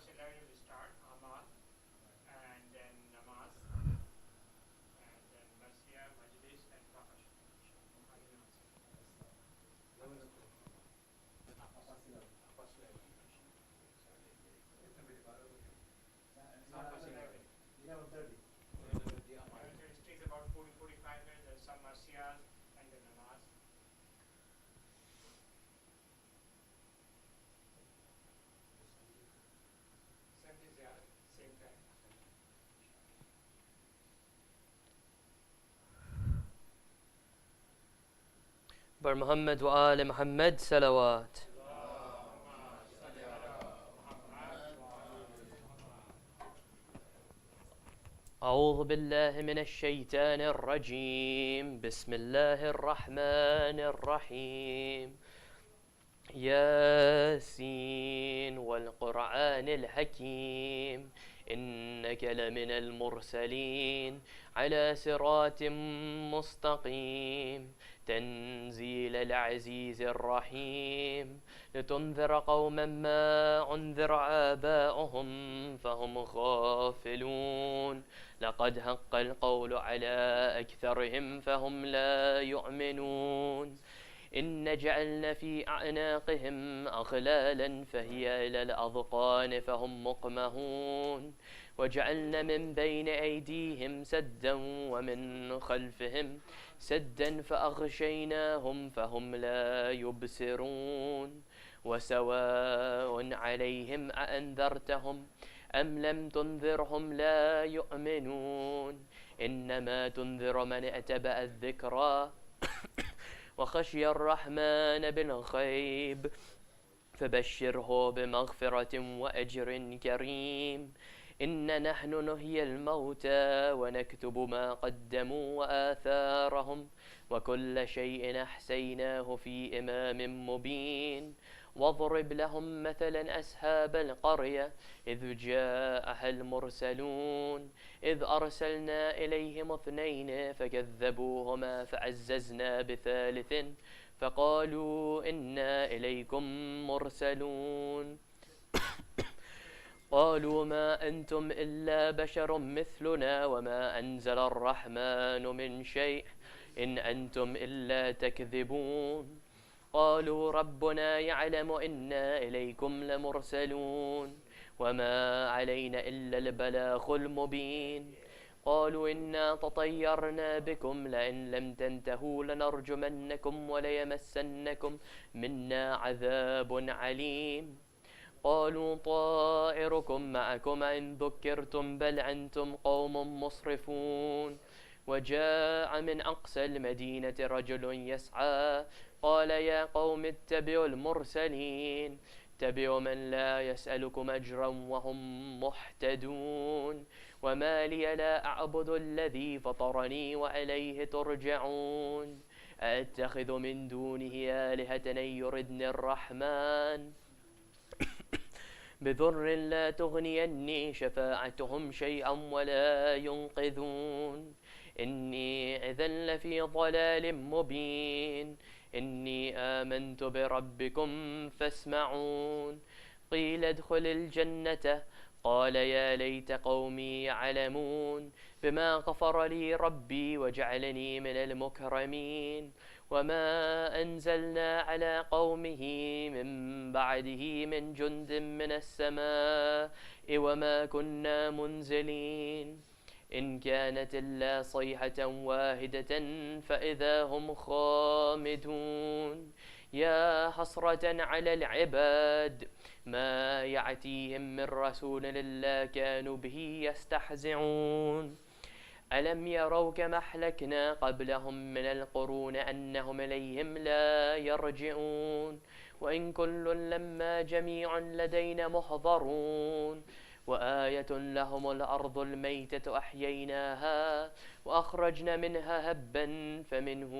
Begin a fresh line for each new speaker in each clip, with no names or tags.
past 11 we start Amal, and then Namaz, and then Masya, Majlis, and Faqash. It takes about 40-45 minutes. There's some Masyas and then Namaz. Sundays, yeah, same time.
بر محمد وآل محمد صلوات. أعوذ بالله من الشيطان الرجيم. بسم الله الرحمن الرحيم. ياسين والقرآن الحكيم إنك لمن المرسلين على صراط مستقيم تنزيل العزيز الرحيم لتنذر قوما ما أنذر آباؤهم فهم غافلون لقد حق القول على أكثرهم فهم لا يؤمنون إن جعلنا في أعناقهم أغلالا فهي إلى الأذقان فهم مقمحون وجعلنا من بين أيديهم سدا ومن خلفهم سدا فأغشيناهم فهم لا يبصرون وسواء عليهم أأنذرتهم أم لم تنذرهم لا يؤمنون إنما تنذر من اتبع الذكرى وخشي الرحمن بالغيب فبشره بمغفرة وأجر كريم إن نحن نحيي الموتى ونكتب ما قدموا وآثارهم وكل شيء أحصيناه في إمام مبين واضرب لهم مثلا أصحاب القرية إذ جاءها المرسلون إذ أرسلنا إليهم اثنين فكذبوهما فعززنا بثالث فقالوا إنا إليكم مرسلون قالوا ما أنتم إلا بشر مثلنا وما أنزل الرحمن من شيء إن أنتم إلا تكذبون قالوا ربنا يعلم إنا إليكم لمرسلون وما علينا إلا البلاغ المبين قالوا إنا تطيرنا بكم لئن لم تنتهوا لنرجمنكم وليمسنكم منا عذاب عليم قالوا طائركم معكم إن ذكرتم بل أنتم قوم مسرفون وجاء من أقصى المدينة رجل يسعى قال يا قوم اتبعوا المرسلين اتبعوا من لا يسألكم أجرا وهم مهتدون وما لي لا أعبد الذي فطرني وإليه ترجعون أتخذ من دونه آلهة أن يردني الرحمن بضر لا تغني عني شفاعتهم شيئا ولا ينقذون إني إذا لفي ضلال مبين إني آمنت بربكم فاسمعون قيل ادخل الجنة قال يا ليت قومي يعلمون بما غفر لي ربي وجعلني من المكرمين وما أنزلنا على قومه من بعده من جند من السماء وما كنا منزلين إن كانت إلا صيحة واحدة فإذا هم خامدون يا حسرة على العباد ما يأتيهم من رسول إلا كانوا به يستهزئون ألم يروا كما أهلكنا قبلهم من القرون أنهم إليهم لا يرجعون وإن كل لما جميع لدينا محضرون وآية لهم الأرض الميتة أحييناها وأخرجنا منها هبا فمنه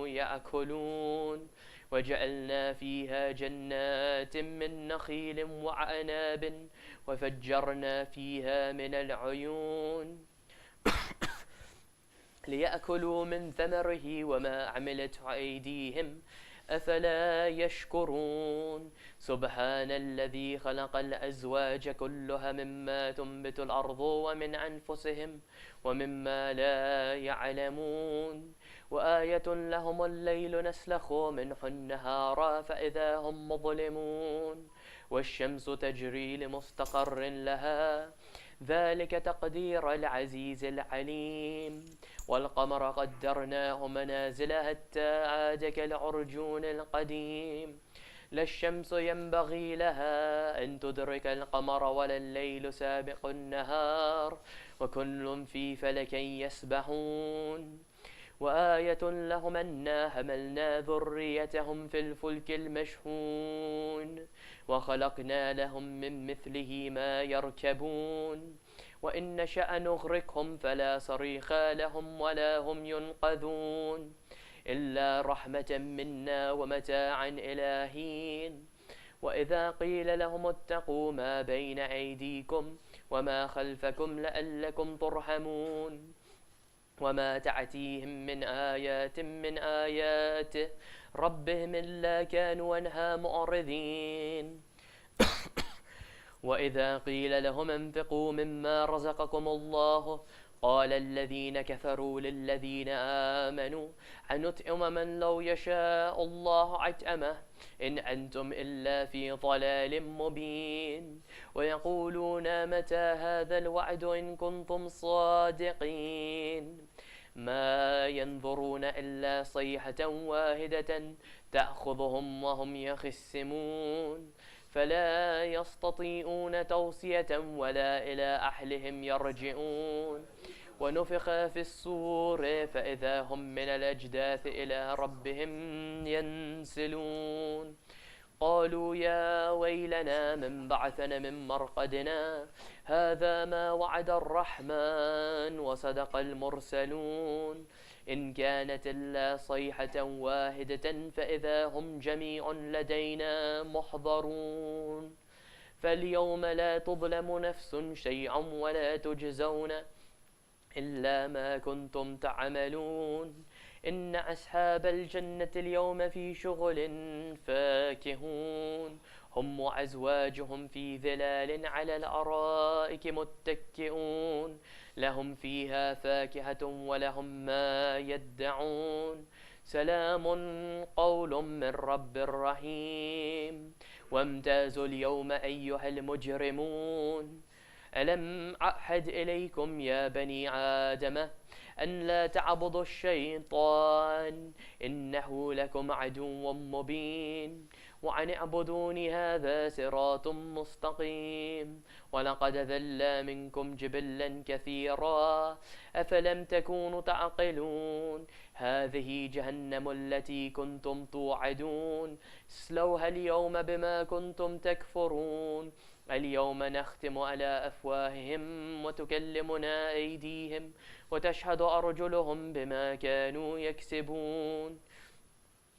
يأكلون وجعلنا فيها جنات من نخيل وعناب وفجرنا فيها من العيون ليأكلوا من ثمره وما عملته أيديهم أفلا يشكرون سبحان الذي خلق الأزواج كلها مما تنبت الأرض ومن أنفسهم ومما لا يعلمون وآية لهم الليل نسلخ منه النهار فإذا هم مظلمون والشمس تجري لمستقر لها ذلك تقدير العزيز العليم والقمر قدرناه منازل حتى عاد كالعرجون القديم لا الشمس ينبغي لها أن تدرك القمر ولا الليل سابق النهار وكل في فلك يسبحون وآية لهم أنا حملنا ذريتهم في الفلك المشحون وخلقنا لهم من مثله ما يركبون وإن نشأ نغرقهم فلا صريخ لهم ولا هم ينقذون إلا رحمة منا ومتاعا إلى حين وإذا قيل لهم اتقوا ما بين أيديكم وما خلفكم لعلكم ترحمون وما تأتيهم من آيات من آيات ربهم إلا كانوا عنها معرضين وإذا قيل لهم انفقوا مما رزقكم الله قال الذين كفروا للذين آمنوا أنطعم من لو يشاء الله أطعمه إن أنتم إلا في ضلال مبين ويقولون متى هذا الوعد إن كنتم صادقين ما ينظرون إلا صيحة واحدة تأخذهم وهم يخسمون فلا يستطيعون توصية ولا إلى أهلهم يرجعون ونفخ في الصور فإذا هم من الأجداث إلى ربهم ينسلون قالوا يا ويلنا من بعثنا من مرقدنا هذا ما وعد الرحمن وصدق المرسلون إن كانت إلا صيحة واحدة فإذا هم جميع لدينا محضرون فاليوم لا تظلم نفس شيئا ولا تجزون إلا ما كنتم تعملون إن أصحاب الجنة اليوم في شغل فاكهون هم وأزواجهم في ظلال على الأرائك متكئون لهم فيها فاكهة ولهم ما يدعون سلام قول من رب رحيم وامتازوا اليوم أيها المجرمون ألم أعهد إليكم يا بني آدم أن لا تعبدوا الشيطان إنه لكم عدو مبين وأن اعبدوني هذا صراط مستقيم ولقد ذل منكم جبلا كثيرا أفلم تكونوا تعقلون هذه جهنم التي كنتم توعدون اصلوها اليوم بما كنتم تكفرون اليوم نختم على أفواههم وتكلمنا أيديهم وتشهد أرجلهم بما كانوا يكسبون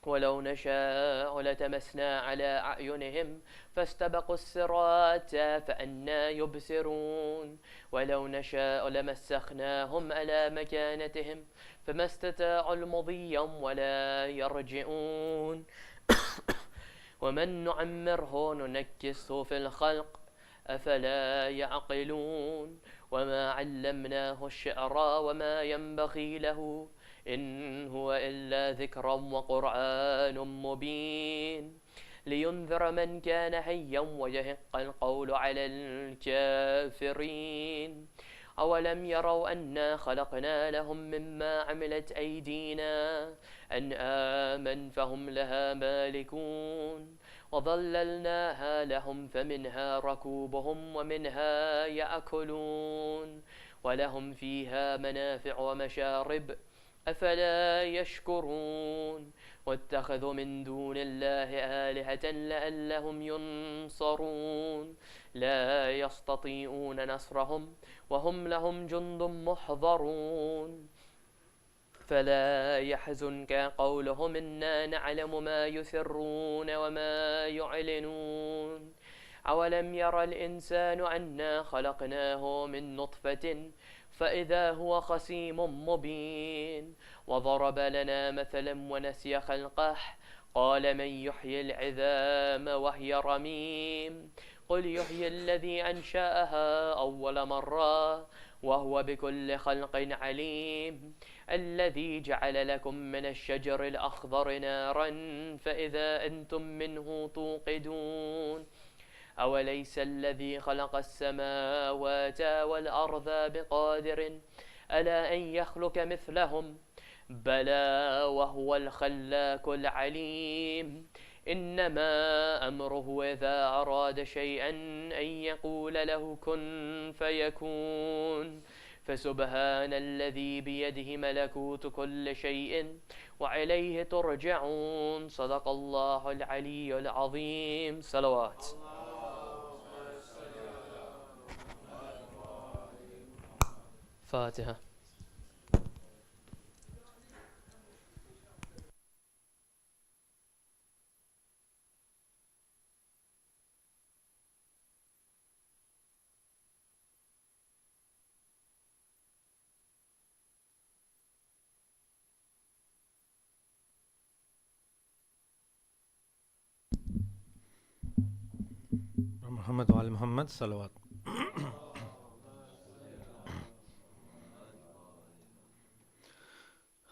ولو نشاء لتمسنا على أعينهم فاستبقوا الصراط فأنى يبصرون ولو نشاء لمسخناهم على مكانتهم فما استطاعوا المضي ولا يرجعون ومن نعمره ننكسه في الخلق أفلا يعقلون وما علمناه الشعر وما ينبغي له إن هو إلا ذكر وقرآن مبين لينذر من كان حيا ويحق القول على الكافرين أولم يروا أنا خلقنا لهم مما عملت أيدينا أنعاما فهم لها مالكون وظللناها لهم فمنها ركوبهم ومنها يأكلون ولهم فيها منافع ومشارب أفلا يشكرون واتخذوا من دون الله آلهة لعلهم ينصرون لا يستطيعون نصرهم وهم لهم جند محضرون فلا يحزنك قولهم إنا نعلم ما يسرون وما يعلنون أولم ير الإنسان أنا خلقناه من نطفة فإذا هو خصيم مبين وضرب لنا مثلا ونسي خلقه قال من يحيي العظام وهي رميم قل يحيي الذي أنشأها أول مرة وهو بكل خلق عليم الذي جعل لكم من الشجر الأخضر نارا فإذا أنتم منه توقدون أوليس الذي خلق السماوات والأرض بقادر ألا أن يخلق مثلهم بلى وهو الخلاق العليم إنما أمره إذا أراد شيئا أن يقول له كن فيكون فسبحان الذي بيده ملكوت كل شيء وإليه ترجعون صدق الله العلي العظيم صلوات فاتحة
محمد وآل محمد صلوات.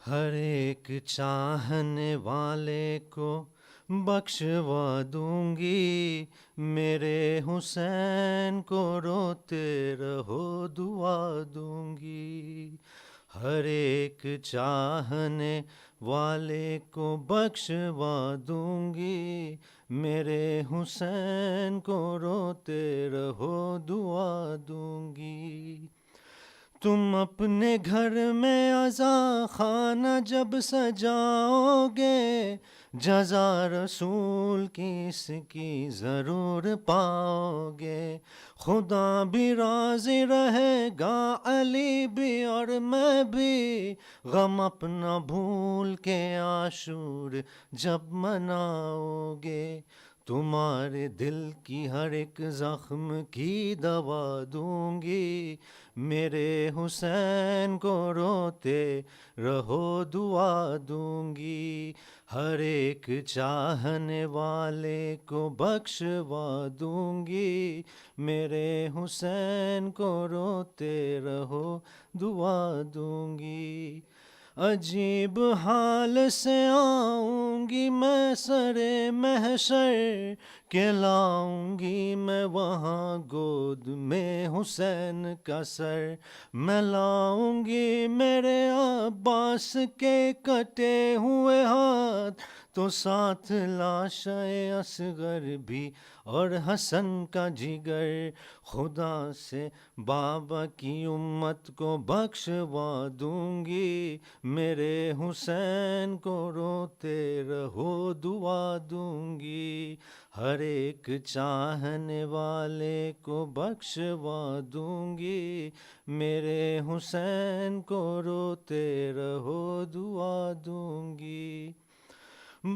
ہر ایک چاہنے والے کو بخشوا دوں گی، میرے حسین کو روتے رہو دعا دوں گی. ہر ایک چاہنے والے کو بخشوا دوں گی، میرے حسین کو روتے رہو دعا دوں گی. تم اپنے گھر میں عزا خانہ جب سجاؤ گے، جزا رسول کی اس کی ضرور پاؤ گے. خدا بھی راضی رہے گا، علی بھی اور میں بھی، غم اپنا بھول کے عاشور جب مناؤ گے. تمہارے دل کی ہر ایک زخم کی دوا دوں گی، میرے حسین کو روتے رہو دعا دوں گی. ہر ایک چاہنے والے کو بخشوا دوں گی، میرے حسین کو روتے رہو دعا دوں گی. عجیب حال سے آؤں گی میں سرے محشر، کہ لاؤں گی میں وہاں گود میں حسین کا سر. میں لاؤں گی میرے عباس کے کٹے ہوئے ہاتھ، تو ساتھ لاش اصغر بھی اور حسن کا جگر. خدا سے بابا کی امت کو بخشوا دوں گی، میرے حسین کو روتے رہو دعا دوں گی. ہر ایک چاہنے والے کو بخشوا دوں گی، میرے حسین کو روتے رہو دعا دوں گی.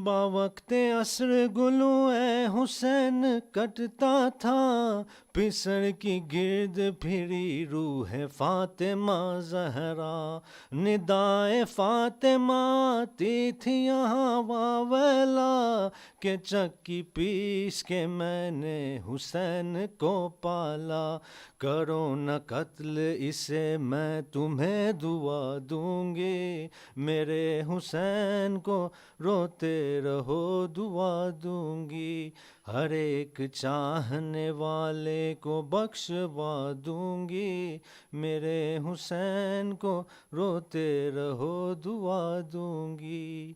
باوقت عصر گلوں اے حسین کٹتا تھا، پسر کی گرد پھری روح فاطمہ زہرا. ندائے فاطمہ آتی تھی یہاں واویلا، کہ چکی پیس کے میں نے حسین کو پالا. کرو نہ قتل اسے میں تمہیں دعا دوں گی، میرے حسین کو روتے رہو دعا دوں گی. ہر ایک چاہنے والے کو بخشوا دوں گی، میرے حسین کو روتے رہو دعا دوں گی.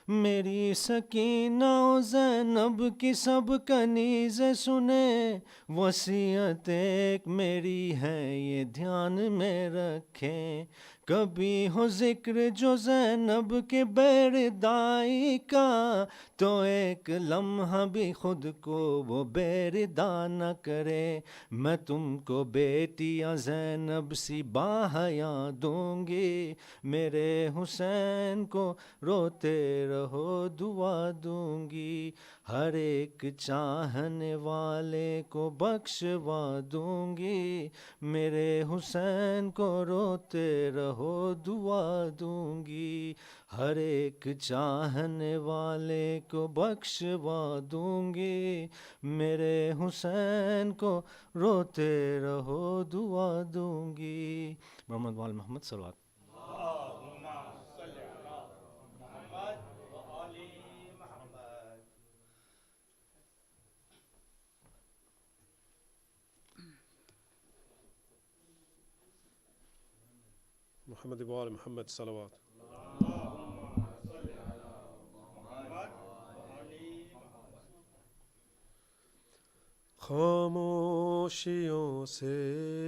میری سکینہ و زینب کی سب کنیزیں سنیں، وصیت ایک میری ہے یہ دھیان میں رکھیں. کبھی ہو ذکر جو زینب کے بیردائی کا، تو ایک لمحہ بھی خود کو وہ بیردہ نہ کرے. میں تم کو بیٹیاں زینب سی باحیا دوں گی، میرے حسین کو روتے رہو دعا دوں گی. ہر ایک چاہنے والے کو بخشوا دوں گی، میرے حسین کو روتے رہو دعا دوں گی. ہر ایک چاہنے والے کو بخشوا دوں گی، میرے حسین کو روتے رہو دعا دوں گی۔ محمد وال محمد صلوات۔
محمد وال محمد صلوات۔ خاموشیوں سے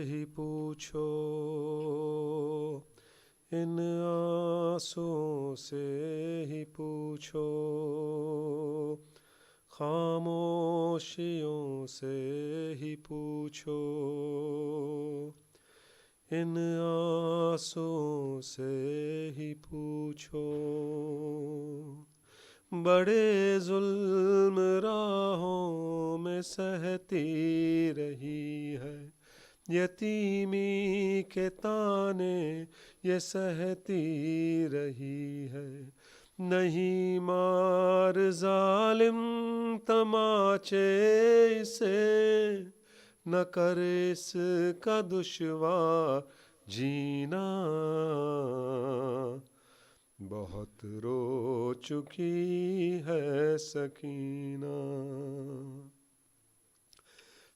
ہی پوچھو، ان آنسوؤں سے ہی پوچھو، خاموشیوں سے ہی پوچھو، ان آنسوؤں سے ہی پوچھو، بڑے ظلم راہوں میں سہتی رہی ہے، یتیمی کے تانے یہ سہتی رہی ہے، نہیں مار ظالم تماچے اسے، نہ کر اس کا دشوار جینا، بہت رو چکی ہے سکینہ،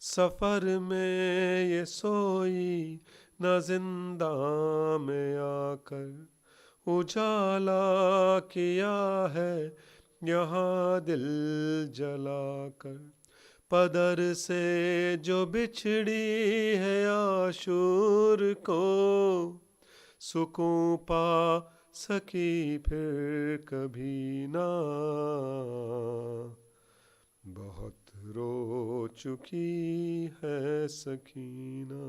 سفر میں یہ سوئی نہ زنداں میں آ کر، اجالا کیا ہے یہاں دل جلا کر، پدر سے جو بچھڑی ہے عاشور کو، سکون پا سکی پھر کبھی نہ، بہت رو چکی ہے سکینہ،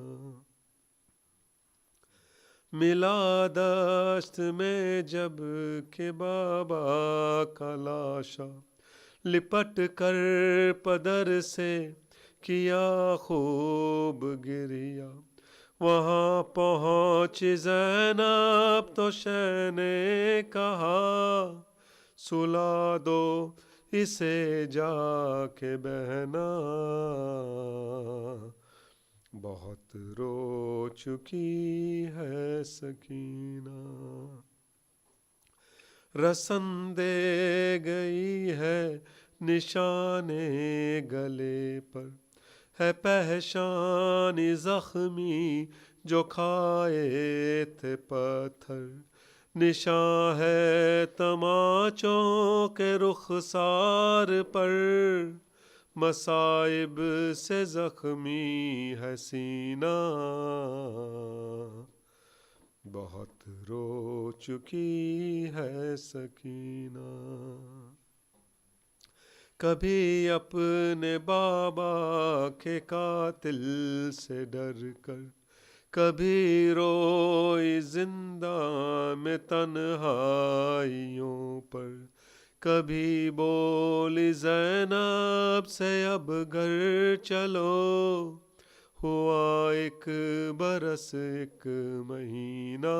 ملا دشت میں جب کہ بابا کا لاشا، لپٹ کر پدر سے کیا خوب گریا، وہاں پہنچ زینب تو شہ نے کہا، سلا دو اسے جا کے بہنا، بہت رو چکی ہے سکینہ، رسن دے گئی ہے نشان گلے پر، ہے پہشان زخمی جو کھائے تھے پتھر، نشان ہے تماچوں کے رخسار پر، مصائب سے زخمی ہے سینہ، بہت رو چکی ہے سکینہ، کبھی اپنے بابا کے قاتل سے ڈر کر، کبھی روئی زنداں میں تنہائیوں پر، کبھی بولی زینب سے اب گھر چلو، ہوا ایک برس ایک مہینہ،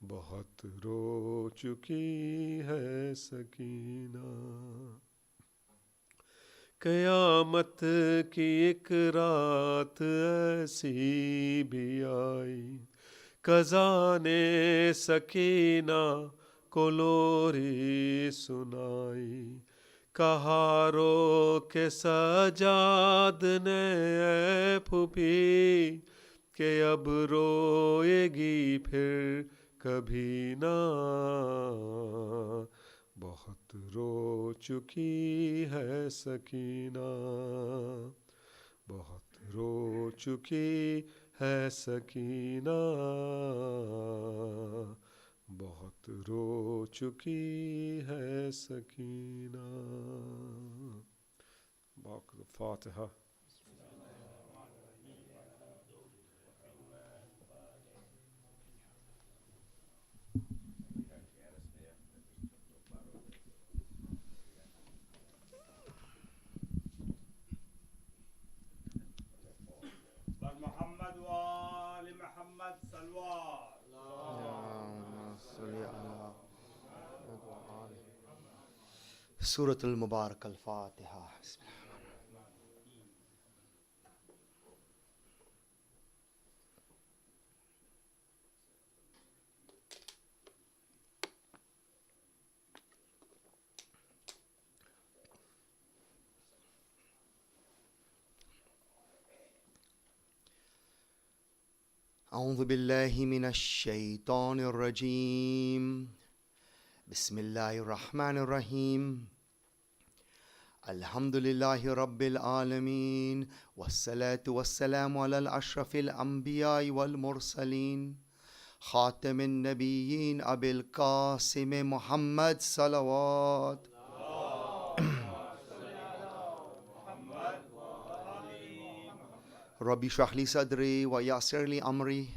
بہت رو چکی ہے سکینہ، قیامت کی ایک رات ایسی بھی آئی، قضا نے سکینہ کو لوری سنائی، کہا رو کے سجاد نے اے پھوپھی، کہ اب روئے گی پھر کبھی نہ، بہت رو چکی ہے سکینہ، بہت رو چکی ہے سکینہ، بہت رو چکی ہے سکینہ۔ باقی الفاتحہ۔
محمد وآل محمد صلوات۔
Surah Al-Mubarak Al-Fatiha. أعوذ بالله من الشيطان الرجيم بسم الله الرحمن الرحيم الحمد لله رب العالمين والصلاة والسلام على الأشرف الأنبياء والمرسلين خاتم النبيين أبي القاسم محمد صلوات ربي اشرح لي صدري ويسر لي أمري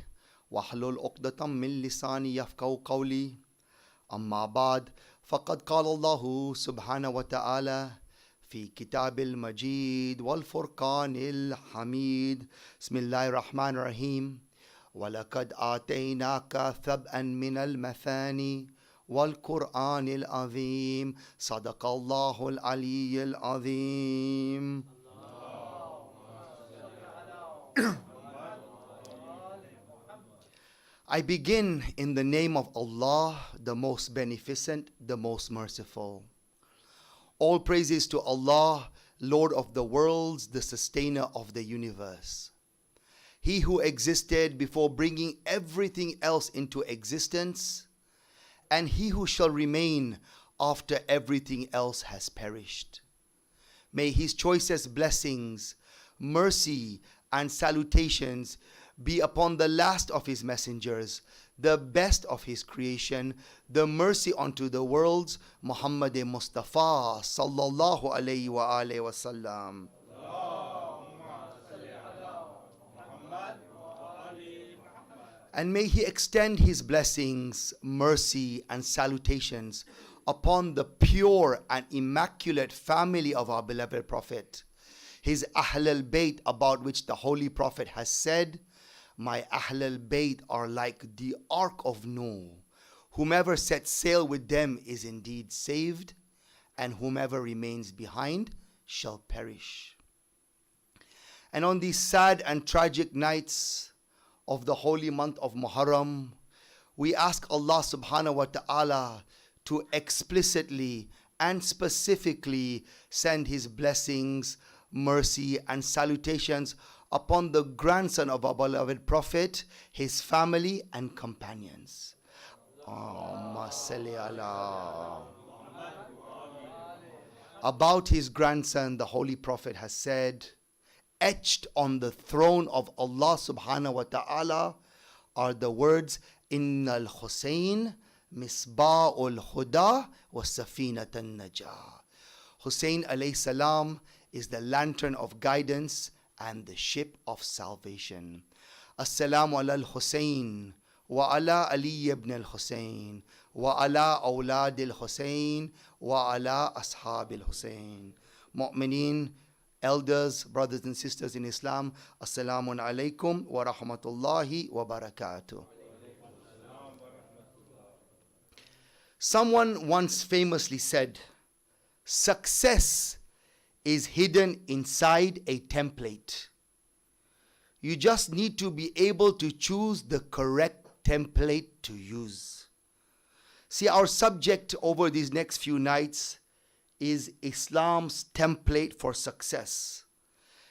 واحلل عقدة من لساني يفقهوا قولي أما بعد فقد قال الله سبحانه وتعالى في كتاب المجيد والفرقان الحميد بسم الله الرحمن الرحيم ولقد آتيناك سبعا من المثاني والقرآن العظيم صدق الله العلي العظيم. I begin in the name of Allah, the most beneficent, the most merciful. All praises to Allah, Lord of the worlds, the sustainer of the universe. He who existed before bringing everything else into existence, and he who shall remain after everything else has perished. May his choicest blessings, mercy, and salutations be upon the last of his messengers, the best of his creation, the mercy unto the worlds, Muhammad Mustafa sallallahu alayhi wa alayhi wa sallam. And may he extend his blessings, mercy, and salutations upon the pure and immaculate family of our beloved Prophet, his Ahl al-Bayt, about which the Holy Prophet has said, my Ahl al-Bayt are like the Ark of Noah. Whomever sets sail with them is indeed saved, and whomever remains behind shall perish. And on these sad and tragic nights of the holy month of Muharram, we ask Allah subhanahu wa ta'ala to explicitly and specifically send his blessings, mercy, and salutations upon the grandson of our beloved Prophet, his family and companions. About his grandson, the Holy Prophet has said, etched on the throne of Allah subhanahu wa ta'ala are the words, Innal Hussain misba'ul huda wa safinatan najah. Hussain alayhi salam is the lantern of guidance and the ship of salvation. Assalamu ala al-Hussain wa ala Ali ibn al-Hussain wa ala awlad al-Hussain wa ala ashab al-Hussain. Mu'mineen, elders, brothers and sisters in Islam, Assalamu alaikum wa rahmatullahi wa barakatuh. Someone once famously said, success is hidden inside a template. You just need to be able to choose the correct template to use. See, our subject over these next few nights is Islam's template for success.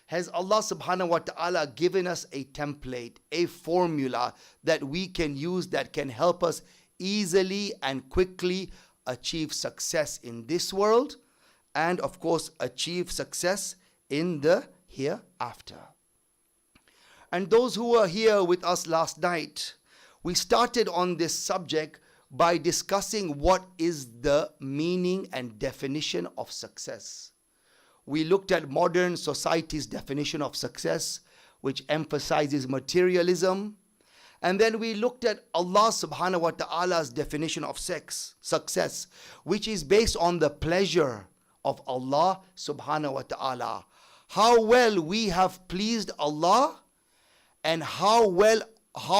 Has Allah subhanahu wa ta'ala given us a template, a formula that we can use that can help us easily and quickly achieve success in this world, and of course achieve success in the hereafter. And those who were here with us last night, we started on this subject by discussing what is the meaning and definition of success. We looked at modern society's definition of success, which emphasizes materialism. And then we looked at Allah subhanahu wa ta'ala's definition of success, which is based on the pleasure of Allah subhanahu wa ta'ala. How well we have pleased Allah, and how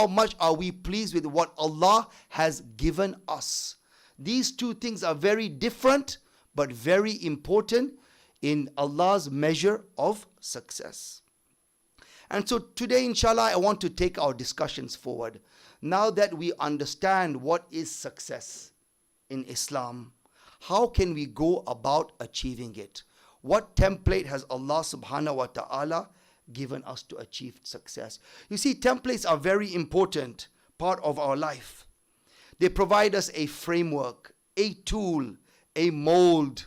much are we pleased with what Allah has given us. These two things are very different, but very important in Allah's measure of success. And so today, inshallah, I want to take our discussions forward. Now that we understand what is success in Islam, how can we go about achieving it? What template has Allah subhanahu wa ta'ala given us to achieve success? You see, templates are very important part of our life. They provide us a framework, a tool, a mold,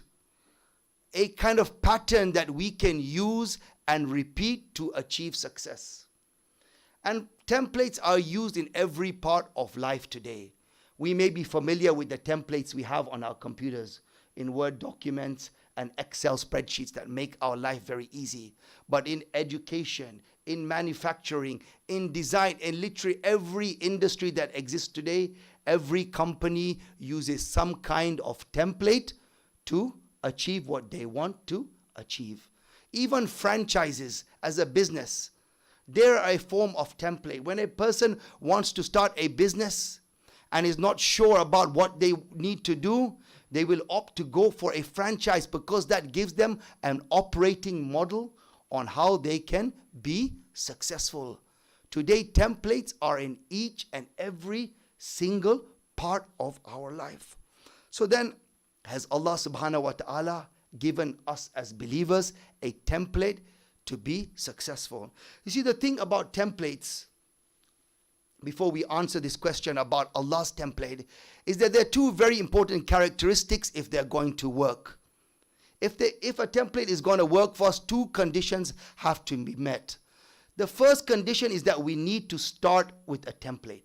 a kind of pattern that we can use and repeat to achieve success. And templates are used in every part of life today. We may be familiar with the templates we have on our computers, in Word documents and Excel spreadsheets that make our life very easy. But in education, in manufacturing, in design, in literally every industry that exists today, every company uses some kind of template to achieve what they want to achieve. Even franchises as a business, they're a form of template. When a person wants to start a business and is not sure about what they need to do, they will opt to go for a franchise because that gives them an operating model on how they can be successful. Today, templates are in each and every single part of our life. So then, has Allah subhanahu wa ta'ala given us as believers a template to be successful? You see, the thing about templates, before we answer this question about Allah's template, is that there are two very important characteristics if they're going to work. If a template is going to work for us, two conditions have to be met. The first condition is that we need to start with a template.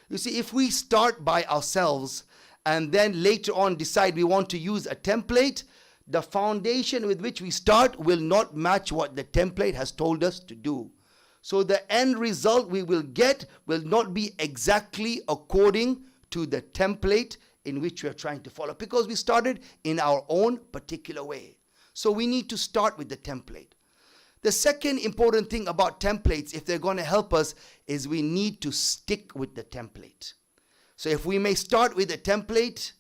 You see, if we start by ourselves and then later on decide we want to use a template, the foundation with which we start will not match what the template has told us to do. So the end result we will get will not be exactly according to the template in which we are trying to follow, because we started in our own particular way. So we need to start with the template. The second important thing about templates, if they're going to help us, is we need to stick with the template. So if we may start with a template,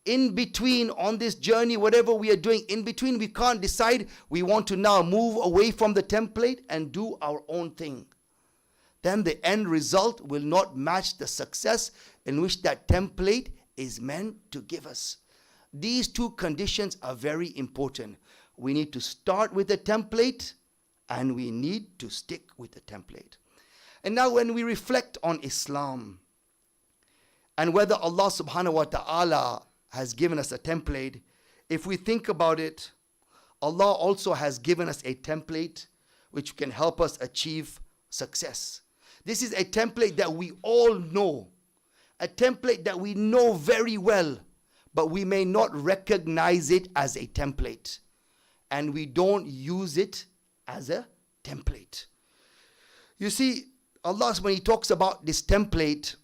in between on this journey, whatever we are doing, in between we can't decide we want to now move away from the template and do our own thing. Then the end result will not match the success in which that template is meant to give us. These two conditions are very important. We need to start with the template and we need to stick with the template. And now when we reflect on Islam and whether Allah subhanahu wa ta'ala has given us a template, if we think about it, Allah also has given us a template which can help us achieve success. This is a template that we all know, a template that we know very well, but we may not recognize it as a template, and we don't use it as a template. You see, Allah, when He talks about this template,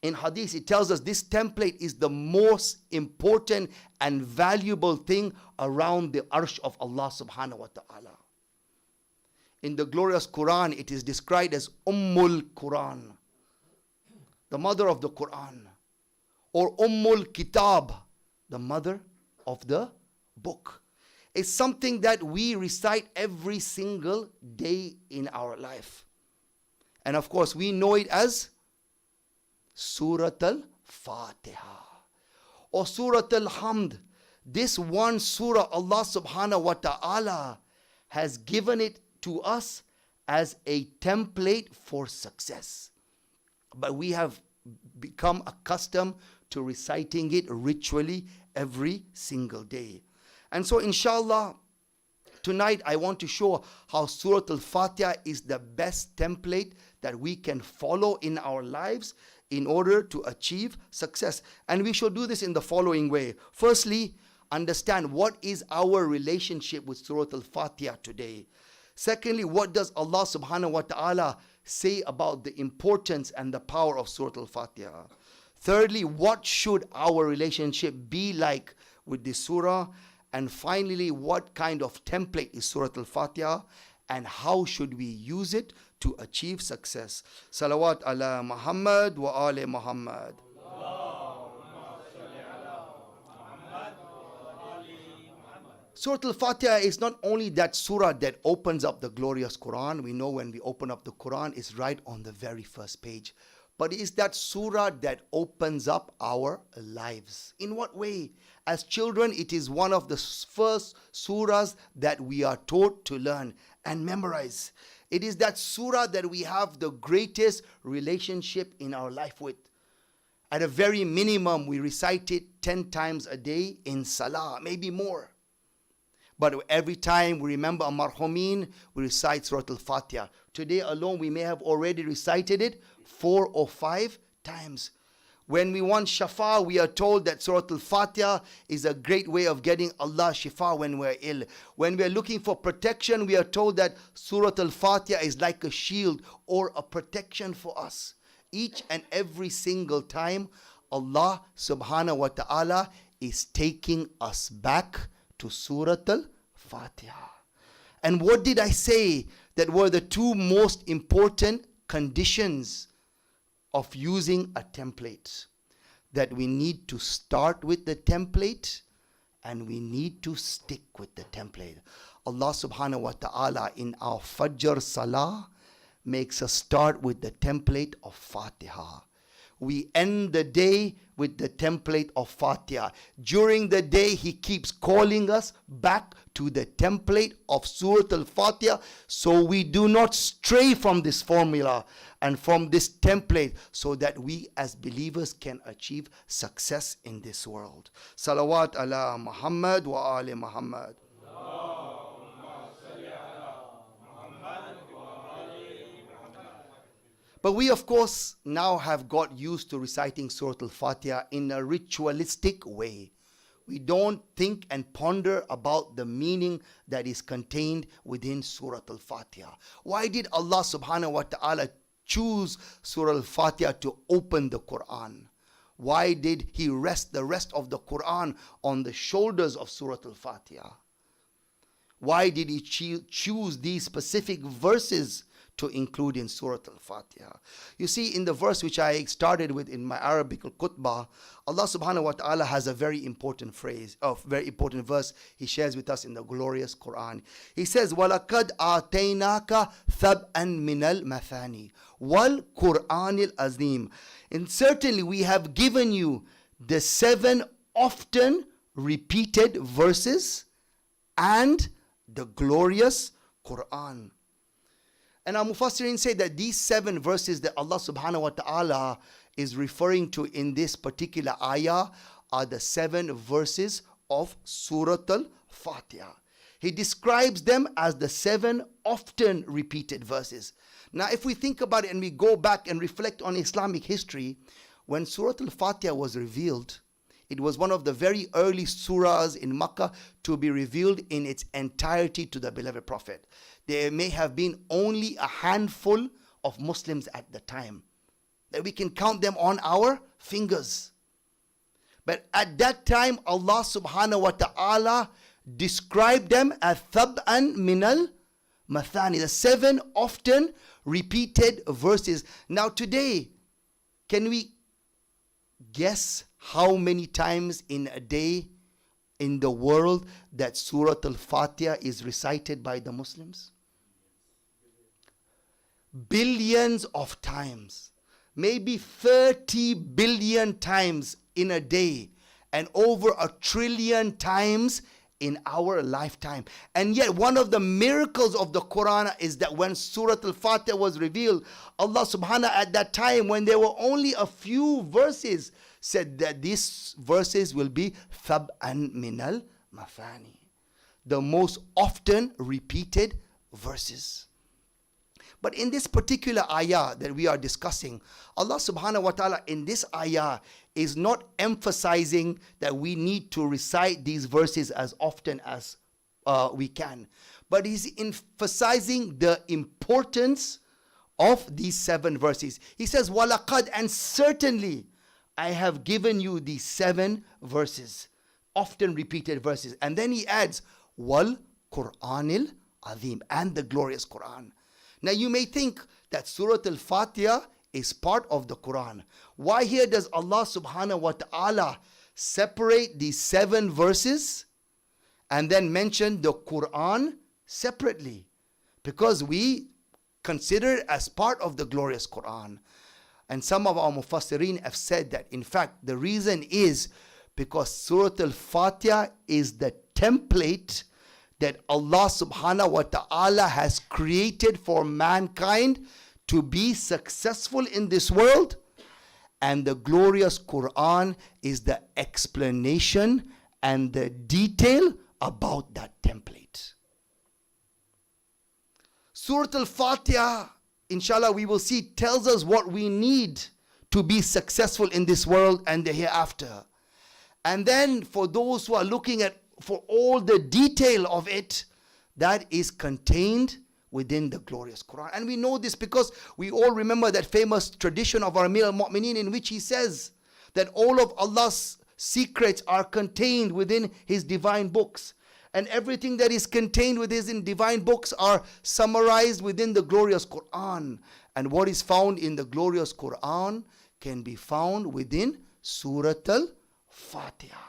in Hadith, it tells us this template is the most important and valuable thing around the arsh of Allah subhanahu wa ta'ala. In the glorious Quran, it is described as Ummul Quran, the mother of the Quran, or Ummul Kitab, the mother of the book. It's something that we recite every single day in our life. And of course, we know it as Surat al-Fatiha or Surat al-Hamd. This one surah, Allah subhanahu wa ta'ala has given it to us as a template for success. But we have become accustomed to reciting it ritually every single day. And so inshallah, tonight I want to show how Surah Al-Fatiha is the best template that we can follow in our lives in order to achieve success. And we should do this in the following way. Firstly, understand what is our relationship with Surah Al-Fatiha today. Secondly, what does Allah subhanahu wa ta'ala say about the importance and the power of Surah Al-Fatiha? Thirdly, what should our relationship be like with this surah? And finally, what kind of template is Surah Al-Fatiha and how should we use it to achieve success? Salawat ala Muhammad wa ali Muhammad. Surah Al-Fatiha is not only that surah that opens up the glorious Quran. We know when we open up the Quran, it's right on the very first page. But it is that surah that opens up our lives. In what way? As children, it is one of the first surahs that we are taught to learn and memorize. It is that surah that we have the greatest relationship in our life with. At a very minimum, we recite it 10 times a day in salah, maybe more. But every time we remember a marhumin, we recite Surah Al-Fatiha. Today alone, we may have already recited it 4 or 5 times. When we want shafa, we are told that Surah Al-Fatiha is a great way of getting Allah shifa when we're ill. When we're looking for protection, we are told that Surah Al-Fatiha is like a shield or a protection for us. Each and every single time, Allah subhanahu wa ta'ala is taking us back to Surah Al-Fatiha. And what did I say that were the 2 most important conditions of using a template? That we need to start with the template and we need to stick with the template. Allah subhanahu wa ta'ala in our Fajr Salah makes us start with the template of Fatiha. We end the day with the template of Fatiha. During the day, He keeps calling us back to the template of Surah Al-Fatiha so we do not stray from this formula and from this template so that we as believers can achieve success in this world. Salawat ala Muhammad wa ali Muhammad. But we, of course, now have got used to reciting Surah Al-Fatiha in a ritualistic way. We don't think and ponder about the meaning that is contained within Surah Al-Fatiha. Why did Allah subhanahu wa ta'ala choose Surah Al-Fatiha to open the Quran? Why did He rest the rest of the Quran on the shoulders of Surah Al-Fatiha? Why did He choose these specific verses to include in Surah Al-Fatiha? You see, in the verse which I started with in my Arabic khutbah, Allah subhanahu wa ta'ala has a very important phrase, a very important verse He shares with us in the glorious Quran. He says, وَلَقَدْ آتَيْنَاكَ ثَبْءًا مِنَ الْمَثَانِي وَالْقُرْآنِ الْعَظِيمِ. And certainly we have given you the 7 often repeated verses and the glorious Quran. And our Mufassirin say that these 7 verses that Allah subhanahu wa ta'ala is referring to in this particular ayah are the 7 verses of Surah Al-Fatiha. He describes them as the 7 often repeated verses. Now, if we think about it and we go back and reflect on Islamic history, when Surah Al-Fatiha was revealed, it was one of the very early surahs in Makkah to be revealed in its entirety to the beloved Prophet. There may have been only a handful of Muslims at the time, that we can count them on our fingers. But at that time, Allah subhanahu wa ta'ala described them as Thab'an minal Mathani, the 7 often repeated verses. Now today, can we guess how many times in a day in the world that Surah Al-Fatiha is recited by the Muslims? Billions of times. Maybe 30 billion times in a day, and over 1 trillion times in our lifetime. And yet one of the miracles of the Quran is that when Surah Al-Fatiha was revealed, Allah subhanahu at that time, when there were only a few verses, said that these verses will be Thab'an minal Mathani, the most often repeated verses. But in this particular ayah that we are discussing, Allah subhanahu wa ta'ala in this ayah is not emphasizing that we need to recite these verses as often as we can. But He's emphasizing the importance of these 7 verses. He says, وَلَقَدْ, and certainly I have given you these 7 verses, often repeated verses. And then He adds, وَالْقُرْآنِ الْعَظِيمِ, and the glorious Quran. Now you may think that Surah Al-Fatiha is part of the Quran. Why here does Allah subhanahu wa ta'ala separate these 7 verses and then mention the Quran separately, because we consider it as part of the glorious Quran. And some of our Mufassirin have said that, in fact, the reason is because Surah Al-Fatiha is the template that Allah subhanahu wa ta'ala has created for mankind to be successful in this world. And the glorious Quran is the explanation and the detail about that template. Surah Al-Fatiha, inshallah, we will see, tells us what we need to be successful in this world and the hereafter. And then for those who are looking at for all the detail of it, that is contained within the glorious Quran. And we know this because we all remember that famous tradition of our Amir al-Mu'mineen, in which he says that all of Allah's secrets are contained within his divine books. And everything that is contained within his divine books are summarized within the glorious Quran. And what is found in the glorious Quran can be found within Surah Al-Fatiha.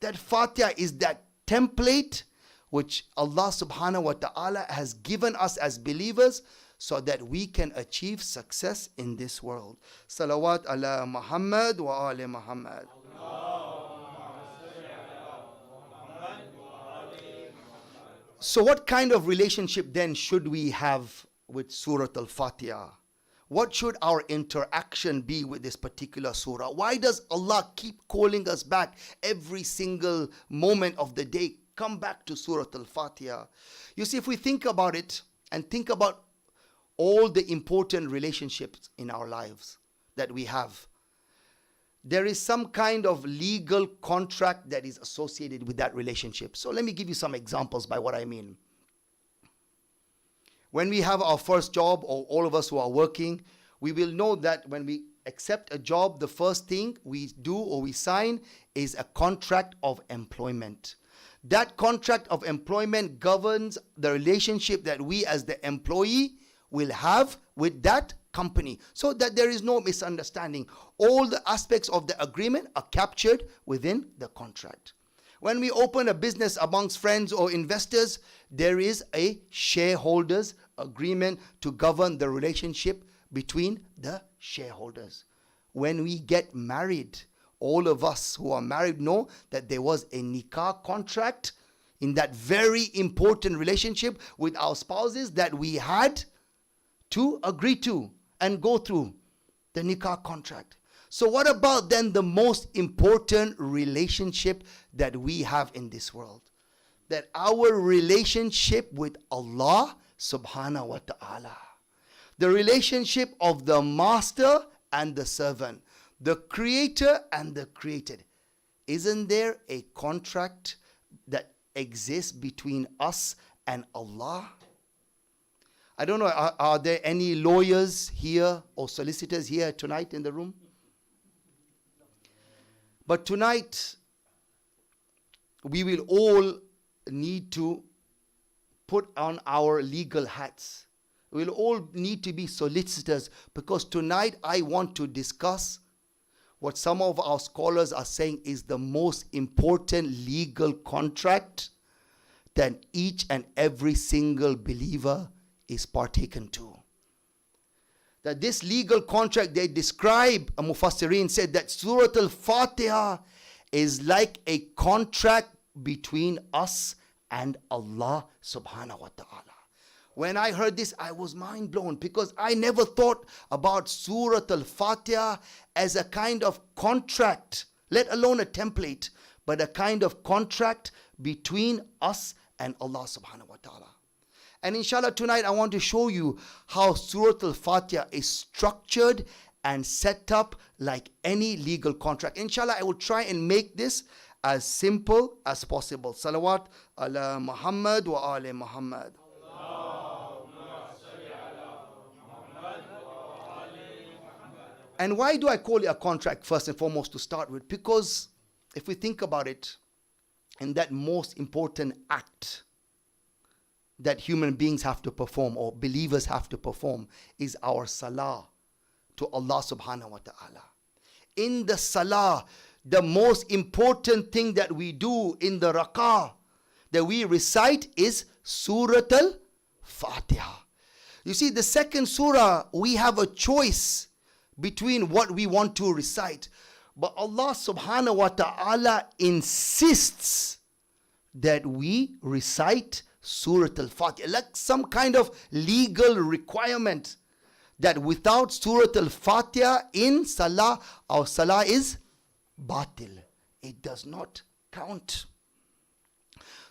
That Fatiha is that template which Allah subhanahu wa ta'ala has given us as believers so that we can achieve success in this world. Salawat ala Muhammad wa ali Muhammad. So what kind of relationship then should we have with Surah Al-Fatiha? What should our interaction be with this particular surah? Why does Allah keep calling us back every single moment of the day? Come back to Surah Al-Fatiha. You see, if we think about it and think about all the important relationships in our lives that we have, there is some kind of legal contract that is associated with that relationship. So let me give you some examples by what I mean. When we have our first job, or all of us who are working, we will know that when we accept a job, the first thing we do or we sign is a contract of employment. That contract of employment governs the relationship that we as the employee will have with that company, so that there is no misunderstanding. All the aspects of the agreement are captured within the contract. When we open a business amongst friends or investors, there is a shareholders agreement to govern the relationship between the shareholders. When we get married, all of us who are married know that there was a nikah contract in that very important relationship with our spouses that we had to agree to and go through the nikah contract. So what about then the most important relationship that we have in this world? That our relationship with Allah subhanahu wa ta'ala. The relationship of the master and the servant. The creator and the created. Isn't there a contract that exists between us and Allah? I don't know, are there any lawyers here or solicitors here tonight in the room? But tonight, we will all need to put on our legal hats. We'll all need to be solicitors, because tonight I want to discuss what some of our scholars are saying is the most important legal contract that each and every single believer is partaken to. That this legal contract they describe, a Mufassirin said that Surah Al-Fatiha is like a contract between us and Allah subhanahu wa ta'ala. When I heard this, I was mind blown, because I never thought about Surah Al-Fatiha as a kind of contract, let alone a template, but a kind of contract between us and Allah subhanahu wa ta'ala. And inshallah tonight I want to show you how Surah Al-Fatiha is structured and set up like any legal contract. Inshallah I will try and make this as simple as possible. Salawat ala Muhammad wa ali Muhammad. And why do I call it a contract first and foremost to start with? Because if we think about it, in that most important act that human beings have to perform, or believers have to perform, is our salah to Allah subhanahu wa ta'ala. In the salah, the most important thing that we do in the rak'ah, that we recite is Surah Al-Fatiha. You see, the second surah, we have a choice between what we want to recite. But Allah subhanahu wa ta'ala insists that we recite Surah Al-Fatiha, like some kind of legal requirement that without Surah Al-Fatiha in Salah, our Salah is batil. It does not count.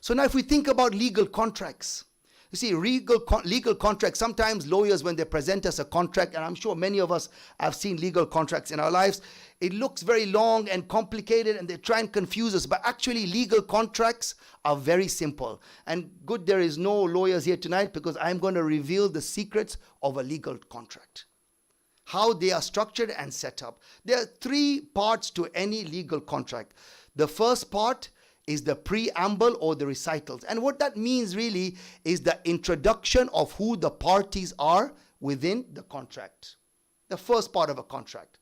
So now if we think about legal contracts, you see, legal contracts, sometimes lawyers, when they present us a contract, and I'm sure many of us have seen legal contracts in our lives, it looks very long and complicated and they try and confuse us. But actually, legal contracts are very simple. And good, there is no lawyers here tonight, because I'm going to reveal the secrets of a legal contract, how they are structured and set up. There are three parts to any legal contract. The first part is the preamble or the recitals. And what that means really is the introduction of who the parties are within the contract. The first part of a contract.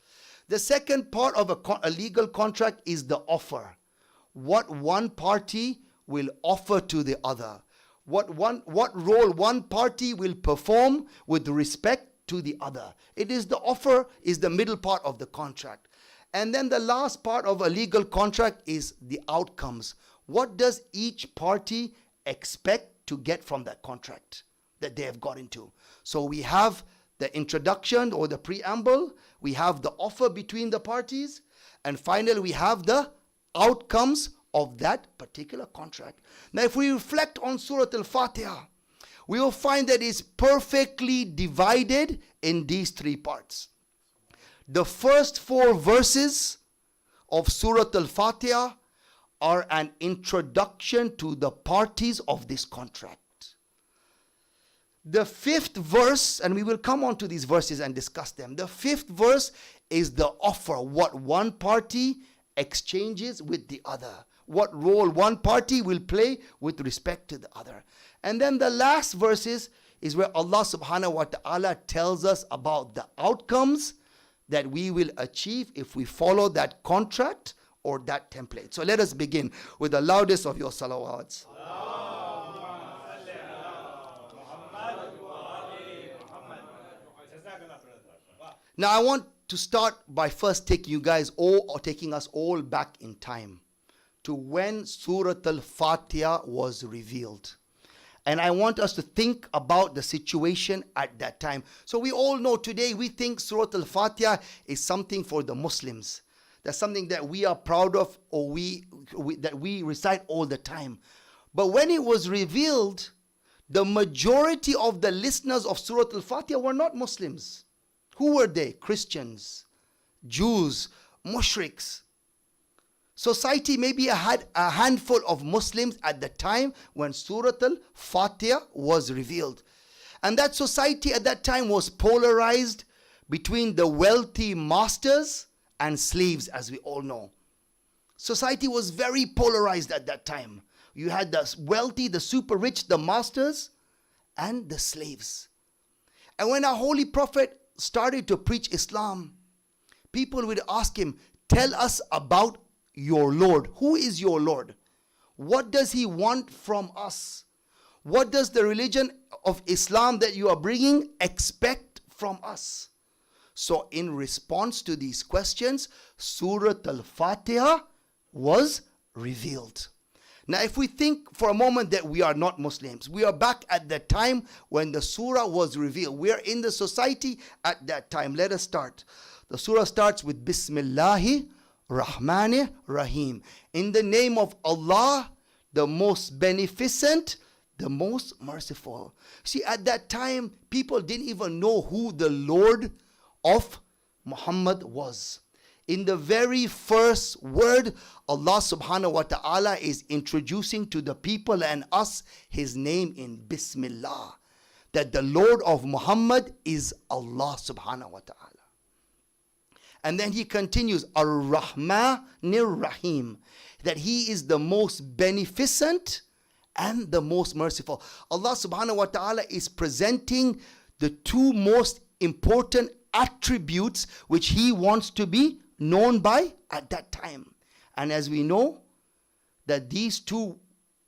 The second part of a legal contract is the offer. What one party will offer to the other. What role one party will perform with respect to the other. It is the offer, is the middle part of the contract. And then the last part of a legal contract is the outcomes. What does each party expect to get from that contract that they have got into? So we have the introduction or the preamble, we have the offer between the parties, and finally we have the outcomes of that particular contract. Now if we reflect on Surah Al-Fatiha, we will find that it's perfectly divided in these three parts. The first 4 verses of Surah Al-Fatiha are an introduction to the parties of this contract. The 5th verse, and we will come on to these verses and discuss them. The 5th verse is the offer, what one party exchanges with the other, what role one party will play with respect to the other. And then the last verses is where Allah subhanahu wa ta'ala tells us about the outcomes that we will achieve if we follow that contract or that template. So let us begin with the loudest of your salawats. Now I want to start by first taking us all back in time to when Surah Al-Fatiha was revealed. And I want us to think about the situation at that time. So we all know today, we think Surah Al-Fatiha is something for the Muslims. That's something that we are proud of, or that we recite all the time. But when it was revealed, the majority of the listeners of Surah Al-Fatiha were not Muslims. Who were they? Christians, Jews, mushriks. Society maybe had a handful of Muslims at the time when Surah Al-Fatiha was revealed. And that society at that time was polarized between the wealthy masters and slaves, as we all know. Society was very polarized at that time. You had the wealthy, the super rich, the masters, and the slaves. And when our Holy Prophet started to preach Islam, people would ask him, tell us about your Lord. Who is your Lord? What does he want from us? What does the religion of Islam that you are bringing expect from us? So in response to these questions, Surah Al-Fatiha was revealed. Now if we think for a moment that we are not Muslims, we are back at the time when the surah was revealed. We are in the society at that time. Let us start. The surah starts with Bismillahi Rahmanir Rahim. In the name of Allah, the most beneficent, the most merciful. See, at that time, people didn't even know who the Lord of Muhammad was. In the very first word, Allah subhanahu wa ta'ala is introducing to the people and us his name in Bismillah. That the Lord of Muhammad is Allah subhanahu wa ta'ala. And then he continues, Ar-Rahmanir Rahim. That he is the most beneficent and the most merciful. Allah subhanahu wa ta'ala is presenting the two most important attributes which he wants to be known by at that time. And as we know that these two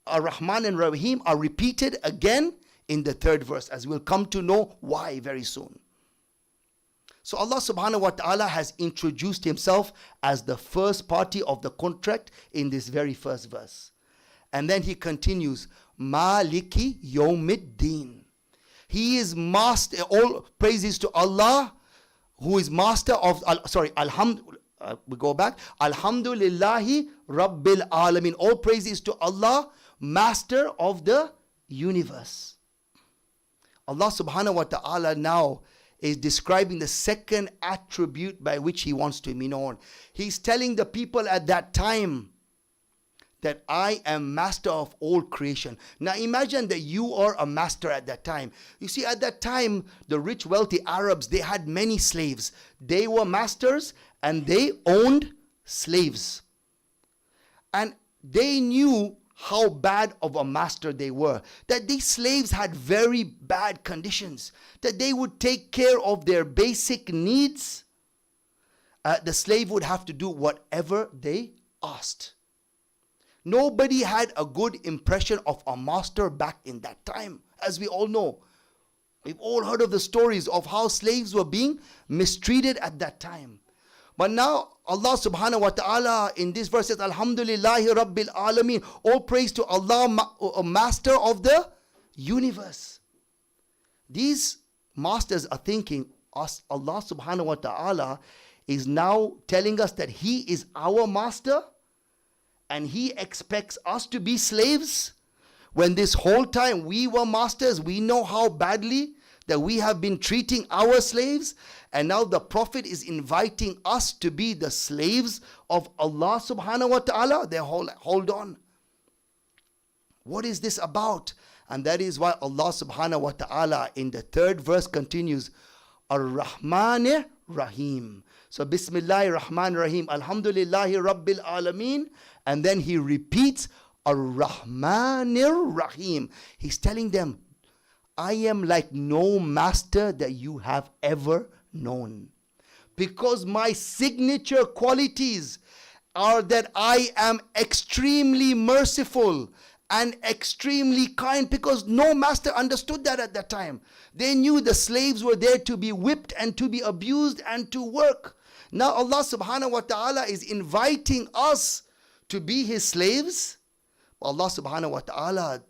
Ar-Rahman and Rahim are repeated again in the third verse, as we'll come to know why very soon. So Allah subhanahu wa ta'ala has introduced himself as the first party of the contract in this very first verse. And then he continues, Maliki Yawmiddin. He is master, all praises to Allah, who is master of, we go back, Alhamdulillahi Rabbil Alamin. All praises to Allah, master of the universe. Allah subhanahu wa ta'ala now is describing the second attribute by which he wants to be known. He's telling the people at that time that I am master of all creation. Now imagine that you are a master at that time. You see, at that time, the rich, wealthy Arabs, they had many slaves. They were masters and they owned slaves. And they knew how bad of a master they were. That these slaves had very bad conditions. That they would take care of their basic needs. The slave would have to do whatever they asked. Nobody had a good impression of a master back in that time, as we all know. We've all heard of the stories of how slaves were being mistreated at that time. But now Allah subhanahu wa ta'ala in this verse says, Alhamdulillahi Rabbil Alameen. All praise to Allah, master of the universe. These masters are thinking, Allah subhanahu wa ta'ala is now telling us that He is our master and He expects us to be slaves. When this whole time we were masters, we know how badly that we have been treating our slaves. And now the Prophet is inviting us to be the slaves of Allah subhanahu wa ta'ala. They hold on. What is this about? And that is why Allah subhanahu wa ta'ala in the third verse continues, Ar-Rahman Rahim. So Bismillahir Rahmanir Rahim. Alhamdulillahi Rabbil Alameen. And then he repeats Ar-Rahmanir Rahim. He's telling them, I am like no master that you have ever known. Because my signature qualities are that I am extremely merciful and extremely kind, because no master understood that at that time. They knew the slaves were there to be whipped and to be abused and to work. Now Allah subhanahu wa ta'ala is inviting us to be His slaves. Allah subhanahu wa ta'ala,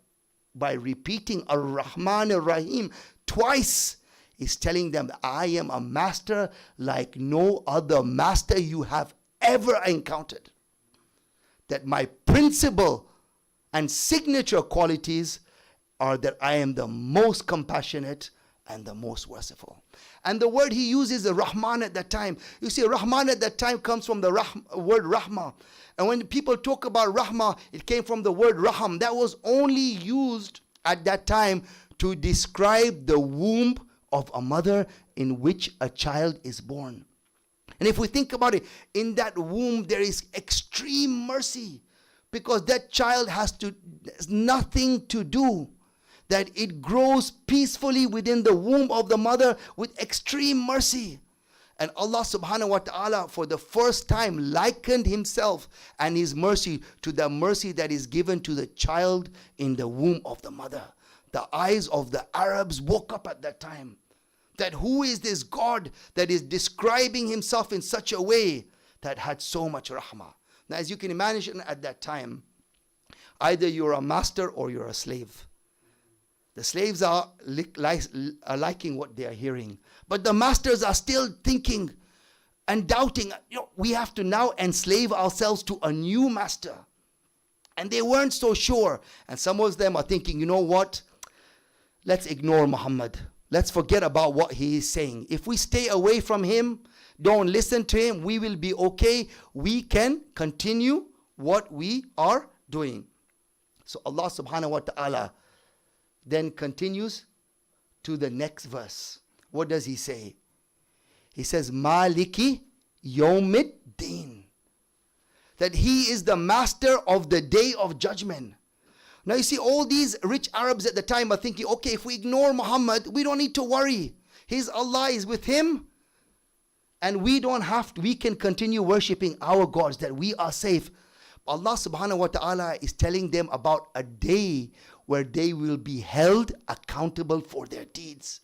by repeating Ar-Rahman Ar-Rahim twice, is telling them that I am a master like no other master you have ever encountered. That my principle and signature qualities are that I am the most compassionate and the most merciful. And the word he uses is Rahman at that time. You see, Rahman at that time comes from the word Rahmah. And when people talk about Rahmah, it came from the word Raham. That was only used at that time to describe the womb of a mother in which a child is born. And if we think about it, in that womb there is extreme mercy, because that child has nothing to do, that it grows peacefully within the womb of the mother with extreme mercy. And Allah subhanahu wa ta'ala for the first time likened Himself and His mercy to the mercy that is given to the child in the womb of the mother. The eyes of the Arabs woke up at that time. That who is this God that is describing Himself in such a way that had so much rahmah? Now, as you can imagine at that time, either you're a master or you're a slave. The slaves are liking what they are hearing. But the masters are still thinking and doubting, we have to now enslave ourselves to a new master. And they weren't so sure. And some of them are thinking, you know what? Let's ignore Muhammad. Let's forget about what he is saying. If we stay away from him, don't listen to him, we will be okay. We can continue what we are doing. So Allah subhanahu wa ta'ala then continues to the next verse. What does he say? He says, Maliki Yawmiddin. That he is the master of the day of judgment. Now you see, all these rich Arabs at the time are thinking, okay, if we ignore Muhammad, we don't need to worry. His Allah is with him. And we don't have to, we can continue worshipping our gods, that we are safe. Allah subhanahu wa ta'ala is telling them about a day where they will be held accountable for their deeds.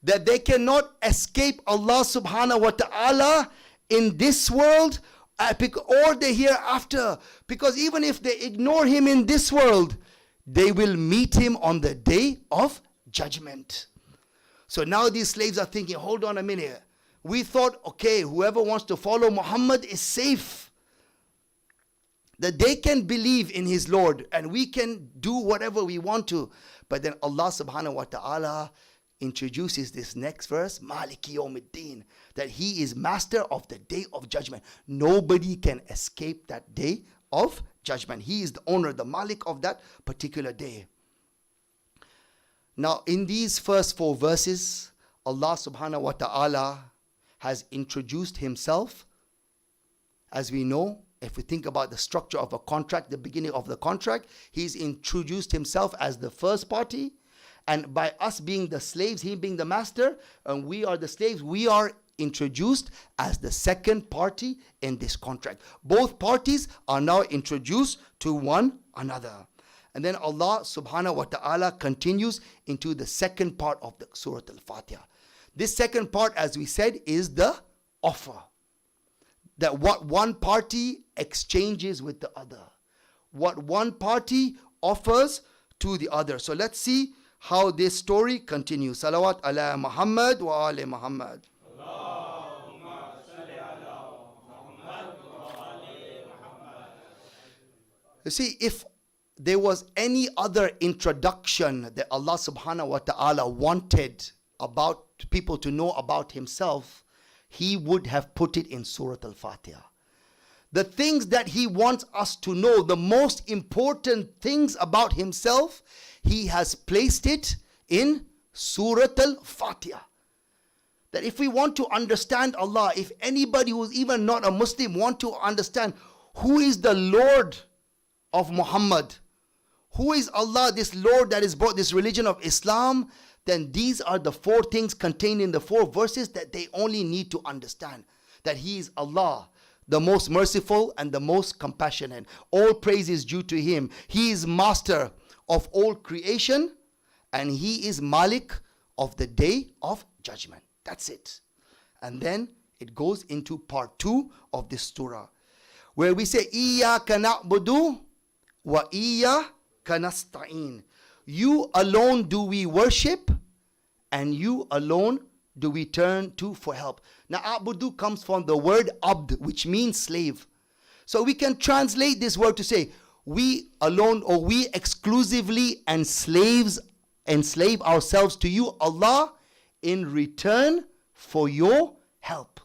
That they cannot escape Allah subhanahu wa ta'ala in this world or the hereafter. Because even if they ignore Him in this world, they will meet Him on the day of judgment. So now these slaves are thinking, hold on a minute. We thought, okay, whoever wants to follow Muhammad is safe. That they can believe in his Lord and we can do whatever we want to. But then Allah subhanahu wa ta'ala introduces this next verse, Maliki Yawmiddin, that He is master of the day of judgment. Nobody can escape that day of judgment. He is the owner, the Malik of that particular day. Now in these first 4 verses, Allah subhanahu wa ta'ala has introduced Himself. As we know, if we think about the structure of a contract, the beginning of the contract, He's introduced Himself as the first party. And by us being the slaves, He being the master, and we are the slaves, we are introduced as the second party in this contract. Both parties are now introduced to one another. And then Allah subhanahu wa ta'ala continues into the second part of the Surah Al-Fatiha. This second part, as we said, is the offer. That what one party exchanges with the other. What one party offers to the other. So let's see how this story continues. Salawat ala Muhammad wa ali Muhammad. You see, if there was any other introduction that Allah subhanahu wa ta'ala wanted about people to know about Himself, He would have put it in Surah Al-Fatiha. The things that He wants us to know, the most important things about Himself, He has placed it in Surah Al-Fatiha. That if we want to understand Allah, if anybody who's even not a Muslim want to understand who is the Lord of Muhammad, who is Allah, this Lord that has brought this religion of Islam, then these are the 4 things contained in the 4 verses that they only need to understand. That He is Allah, the most merciful and the most compassionate. All praise is due to Him. He is master of all creation and He is Malik of the day of judgment. That's it. And then it goes into part 2 of this surah, where we say, Iyyaka na'budu wa iyyaka nasta'in. You alone do we worship, and you alone do we turn to for help. Now, a'budu comes from the word abd, which means slave. So we can translate this word to say, we alone or we exclusively enslave ourselves to you, Allah, in return for your help.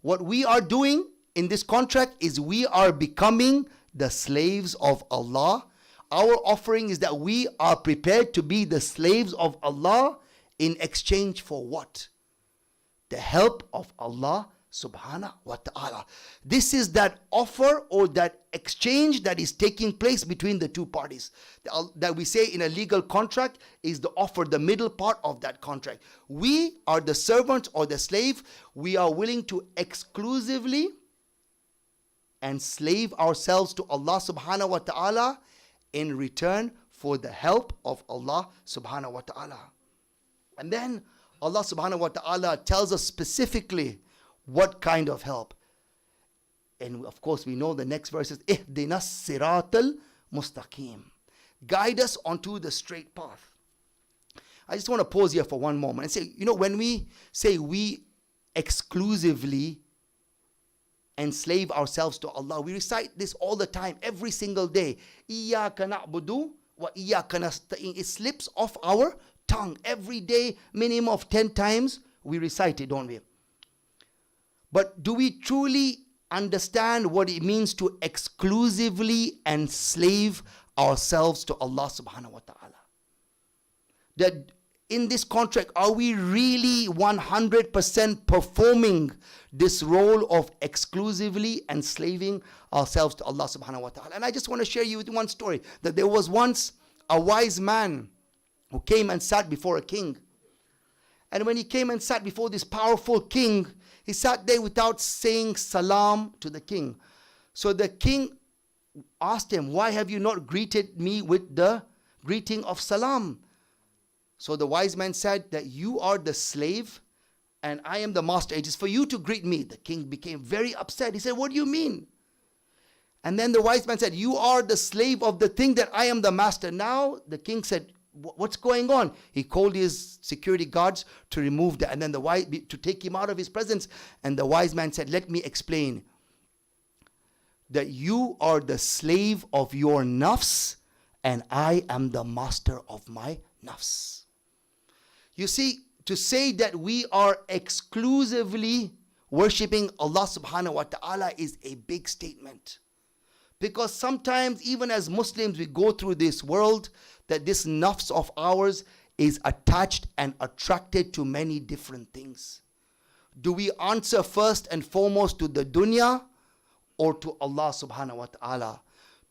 What we are doing in this contract is we are becoming the slaves of Allah. Our offering is that we are prepared to be the slaves of Allah in exchange for what? The help of Allah subhanahu wa ta'ala. This is that offer or that exchange that is taking place between the 2 parties. That we say in a legal contract is the offer, the middle part of that contract. We are the servant or the slave. We are willing to exclusively enslave ourselves to Allah subhanahu wa ta'ala in return for the help of Allah subhanahu wa ta'ala. And then Allah subhanahu wa ta'ala tells us specifically what kind of help. And of course we know the next verse is Ihdinas siratal mustaqim. Guide us onto the straight path. I just want to pause here for one moment and say, when we say we exclusively enslave ourselves to Allah, we recite this all the time, every single day. Iyyaka na'budu wa iyyaka nasta'in. It slips off our tongue every day, minimum of 10 times we recite it, don't we? But do we truly understand what it means to exclusively enslave ourselves to Allah subhanahu wa ta'ala? That in this contract, are we really 100% performing this role of exclusively enslaving ourselves to Allah subhanahu wa ta'ala? And I just want to share you with one story, that there was once a wise man who came and sat before a king. And when he came and sat before this powerful king, he sat there without saying salam to the king. So the king asked him, why have you not greeted me with the greeting of salam? So the wise man said that you are the slave and I am the master. It is for you to greet me. The king became very upset. He said, what do you mean? And then the wise man said, you are the slave of the thing that I am the master. Now the king said, what's going on? He called his security guards to remove that and then to take him out of his presence. And the wise man said, let me explain. That you are the slave of your nafs and I am the master of my nafs. You see, to say that we are exclusively worshipping Allah subhanahu wa ta'ala is a big statement. Because sometimes even as Muslims we go through this world that this nafs of ours is attached and attracted to many different things. Do we answer first and foremost to the dunya or to Allah subhanahu wa ta'ala?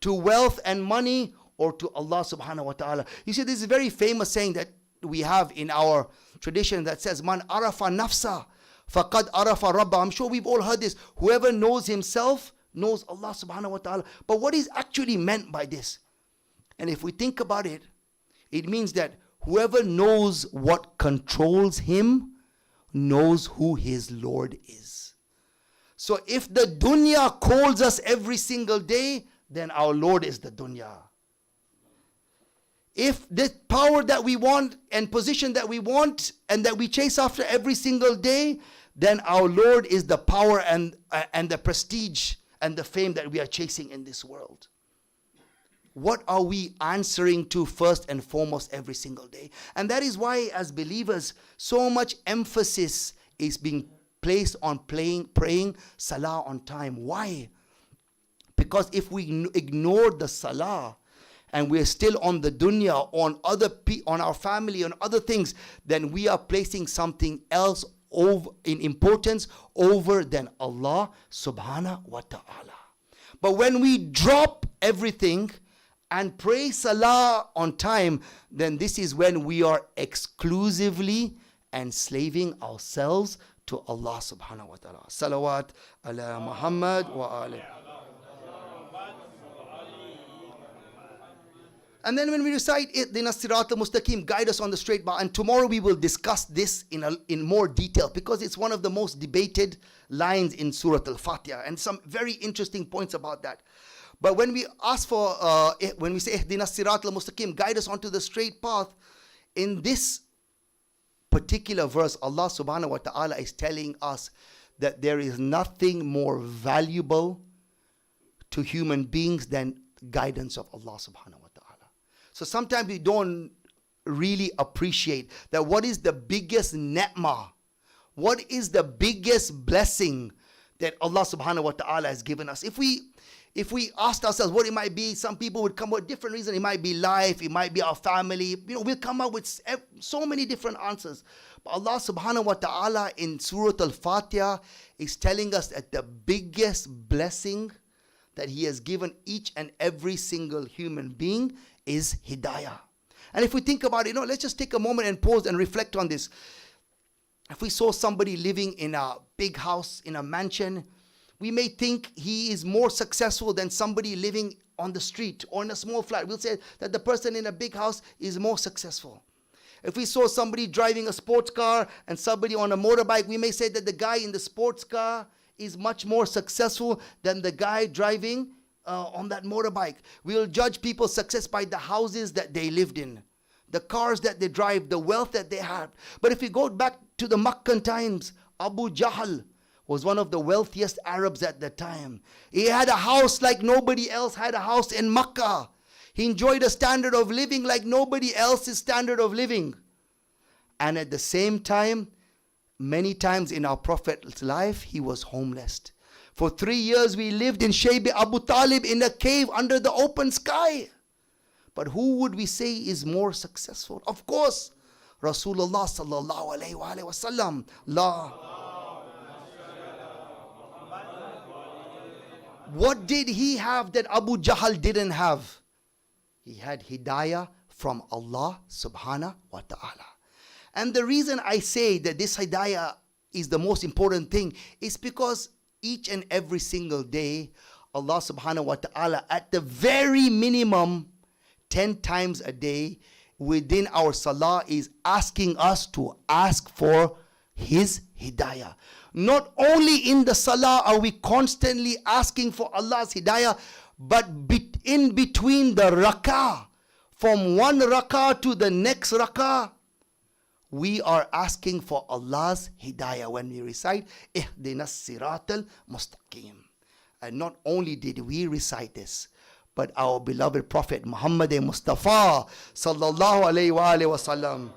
To wealth and money or to Allah subhanahu wa ta'ala? You see, this is a very famous saying that we have in our tradition that says, Man arafa nafsa, faqad arafa rabba. I'm sure we've all heard this. Whoever knows himself knows Allah subhanahu wa ta'ala. But what is actually meant by this? And if we think about it, it means that whoever knows what controls him knows who his Lord is. So if the dunya calls us every single day, then our Lord is the dunya. If the power that we want and position that we want and that we chase after every single day, then our Lord is the power and the prestige and the fame that we are chasing in this world. What are we answering to first and foremost every single day? And that is why as believers, so much emphasis is being placed on praying salah on time. Why? Because if we ignore the salah and we're still on the dunya, on our family, on other things, then we are placing something else in importance over than Allah subhanahu wa ta'ala. But when we drop everything and pray salah on time, then this is when we are exclusively enslaving ourselves to Allah subhanahu wa ta'ala. Salawat ala Muhammad wa alihi. And then when we recite Ihdina Siratal Mustaqim, guide us on the straight path. And tomorrow we will discuss this in more detail because it's one of the most debated lines in Surah Al-Fatiha and some very interesting points about that. But when we ask for, when we say Ihdina Siratal Mustaqim, guide us onto the straight path, in this particular verse, Allah subhanahu wa ta'ala is telling us that there is nothing more valuable to human beings than guidance of Allah subhanahu wa ta'ala. So sometimes we don't really appreciate that what is the biggest ni'mah, what is the biggest blessing that Allah subhanahu wa ta'ala has given us. If we asked ourselves what it might be, some people would come up with different reasons. It might be life, it might be our family. We'll come up with so many different answers. But Allah subhanahu wa ta'ala in Surah Al-Fatiha is telling us that the biggest blessing that He has given each and every single human being is hidayah. And if we think about it, let's just take a moment and pause and reflect on this. If we saw somebody living in a big house, in a mansion, we may think he is more successful than somebody living on the street or in a small flat. We'll say that the person in a big house is more successful. If we saw somebody driving a sports car and somebody on a motorbike, we may say that the guy in the sports car is much more successful than the guy driving on that motorbike. We'll judge people's success by the houses that they lived in, the cars that they drive, the wealth that they had. But if we go back to the Meccan times, Abu Jahl was one of the wealthiest Arabs at the time. He had a house like nobody else had a house in Makkah. He enjoyed a standard of living like nobody else's standard of living. And at the same time, many times in our Prophet's life, he was homeless. For 3 years we lived in Shayb Abu Talib in a cave under the open sky. But who would we say is more successful? Of course, Rasulullah sallallahu alayhi wa sallam. What did he have that Abu Jahl didn't have? He had hidayah from Allah subhanahu wa ta'ala. And the reason I say that this hidayah is the most important thing is because each and every single day, Allah subhanahu wa ta'ala at the very minimum 10 times a day within our salah is asking us to ask for His hidayah. Not only in the salah are we constantly asking for Allah's hidayah, but in between the rak'ah, from one rak'ah to the next rak'ah, we are asking for Allah's hidayah when we recite Ihdinas Siratal Mustaqim. And not only did we recite this, but our beloved Prophet Muhammad Mustafa sallallahu alayhi wa sallam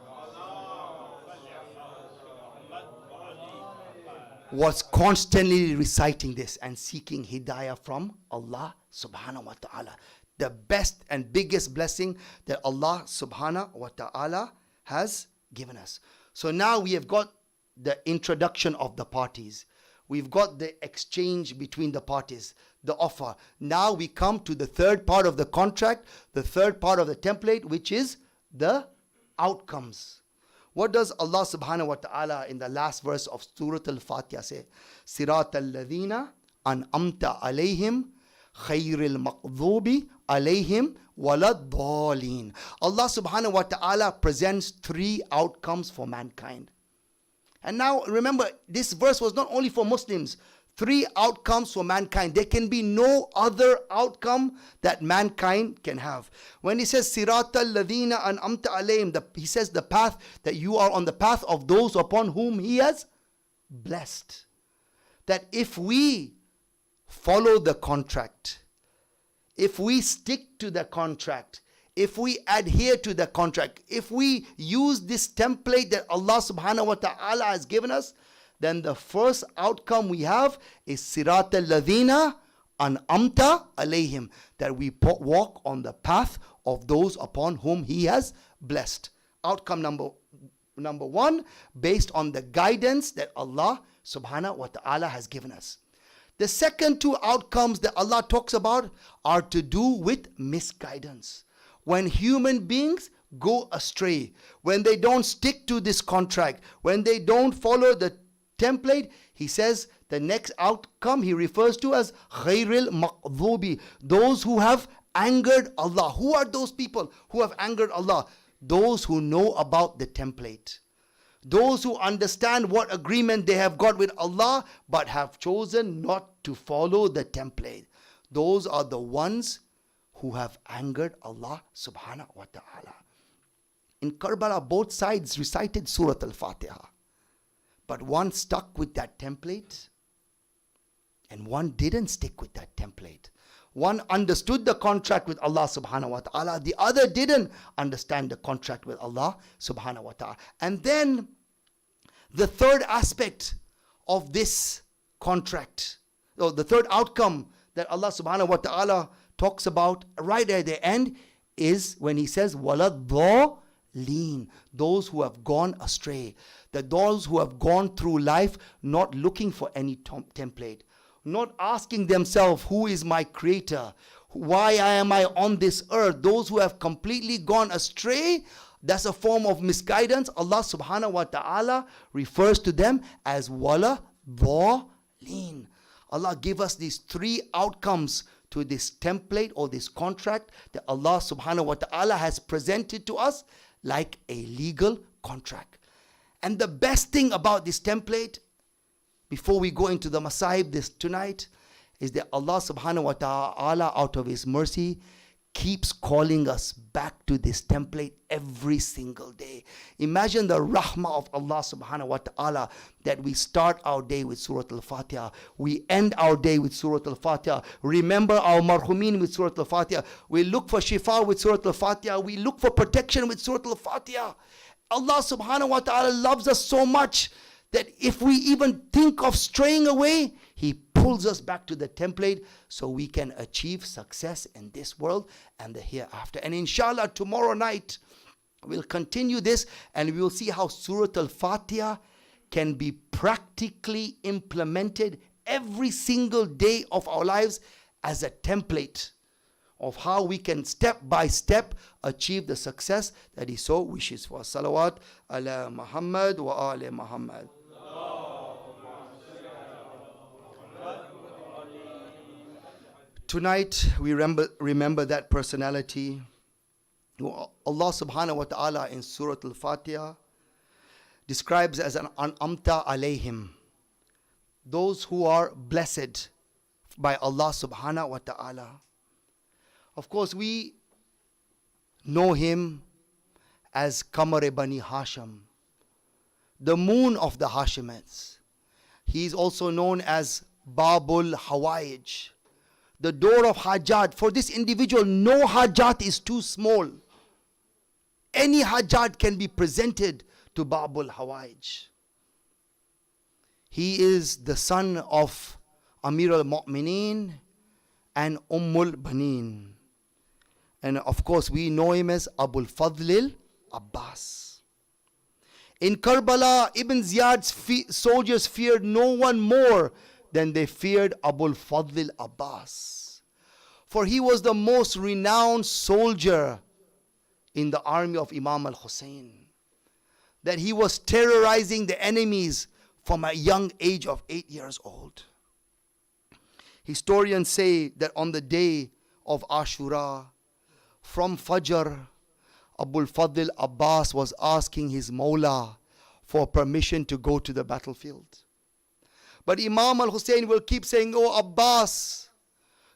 was constantly reciting this and seeking hidayah from Allah subhanahu wa ta'ala. The best and biggest blessing that Allah subhanahu wa ta'ala has given us. So now we have got the introduction of the parties. We've got the exchange between the parties, the offer. Now we come to the third part of the contract, the third part of the template, which is the outcomes. What does Allah subhanahu wa ta'ala in the last verse of Surah Al-Fatiha say? Sirat al-ladhina an'amta alayhim khayril maqdhubi alayhim waladhalin. Allah subhanahu wa ta'ala presents three outcomes for mankind. And now remember, this verse was not only for Muslims. Three outcomes for mankind. There can be no other outcome that mankind can have. When he says Sirata alladhina an'amta alayhim, he says the path, that you are on the path of those upon whom He has blessed. That if we follow the contract, if we stick to the contract, if we adhere to the contract, if we use this template that Allah subhanahu wa ta'ala has given us, then the first outcome we have is Sirat al-ladhina an'amta alayhim, that we walk on the path of those upon whom He has blessed. Outcome number one, based on the guidance that Allah subhanahu wa ta'ala has given us. The second two outcomes that Allah talks about are to do with misguidance. When human beings go astray, when they don't stick to this contract, when they don't follow the template, He says the next outcome He refers to as khayril maqdhubi, those who have angered Allah. Who are those people who have angered Allah? Those who know about the template. Those who understand what agreement they have got with Allah but have chosen not to follow the template. Those are the ones who have angered Allah subhanahu wa ta'ala. In Karbala, both sides recited Surah Al-Fatiha. But one stuck with that template and one didn't stick with that template. One understood the contract with Allah subhanahu wa ta'ala. The other didn't understand the contract with Allah subhanahu wa ta'ala. And then the third aspect of this contract, or the third outcome that Allah subhanahu wa ta'ala talks about right at the end, is when He says waladhalin, those who have gone astray, that those who have gone through life not looking for any template, not asking themselves, who is my creator, why am I on this earth? Those who have completely gone astray, that's a form of misguidance. Allah subhanahu wa ta'ala refers to them as waladhalin. Allah give us these three outcomes to this template or this contract that Allah subhanahu wa ta'ala has presented to us like a legal contract. And the best thing about this template, before we go into the masahib this tonight, is that Allah subhanahu wa ta'ala out of His mercy keeps calling us back to this template every single day. Imagine the rahmah of Allah subhanahu wa ta'ala, that we start our day with Surah Al-Fatiha, we end our day with Surah Al-Fatiha, remember our marhumin with Surah Al-Fatiha, we look for shifa with Surah Al-Fatiha, we look for protection with Surah Al-Fatiha. Allah subhanahu wa ta'ala loves us so much that if we even think of straying away, He pulls us back to the template so we can achieve success in this world and the hereafter. And inshallah, tomorrow night, we'll continue this and we will see how Surah Al-Fatiha can be practically implemented every single day of our lives as a template of how we can step by step achieve the success that He so wishes for. Salawat ala Muhammad wa ali Muhammad. Tonight we remember that personality who Allah subhanahu wa ta'ala in Surah Al-Fatiha describes as an an'amta alayhim, those who are blessed by Allah subhanahu wa ta'ala. Of course, we know him as Qamar Bani Hashim, the moon of the Hashimites. He is also known as Babul Hawaij, the door of Hajat. For this individual, no Hajat is too small. Any Hajat can be presented to Babul Hawaij. He is the son of Amir al-Mu'mineen and Ummul Banin. And of course, we know him as Abul Fadl Abbas. In Karbala, Ibn Ziyad's soldiers feared no one more than they feared Abul Fadl Abbas. For he was the most renowned soldier in the army of Imam al-Hussain. That he was terrorizing the enemies from a young age of 8 years old. Historians say that on the day of Ashura, from Fajr, Abul Fadl Abbas was asking his Mawla for permission to go to the battlefield. But Imam al-Hussain will keep saying, "Oh Abbas,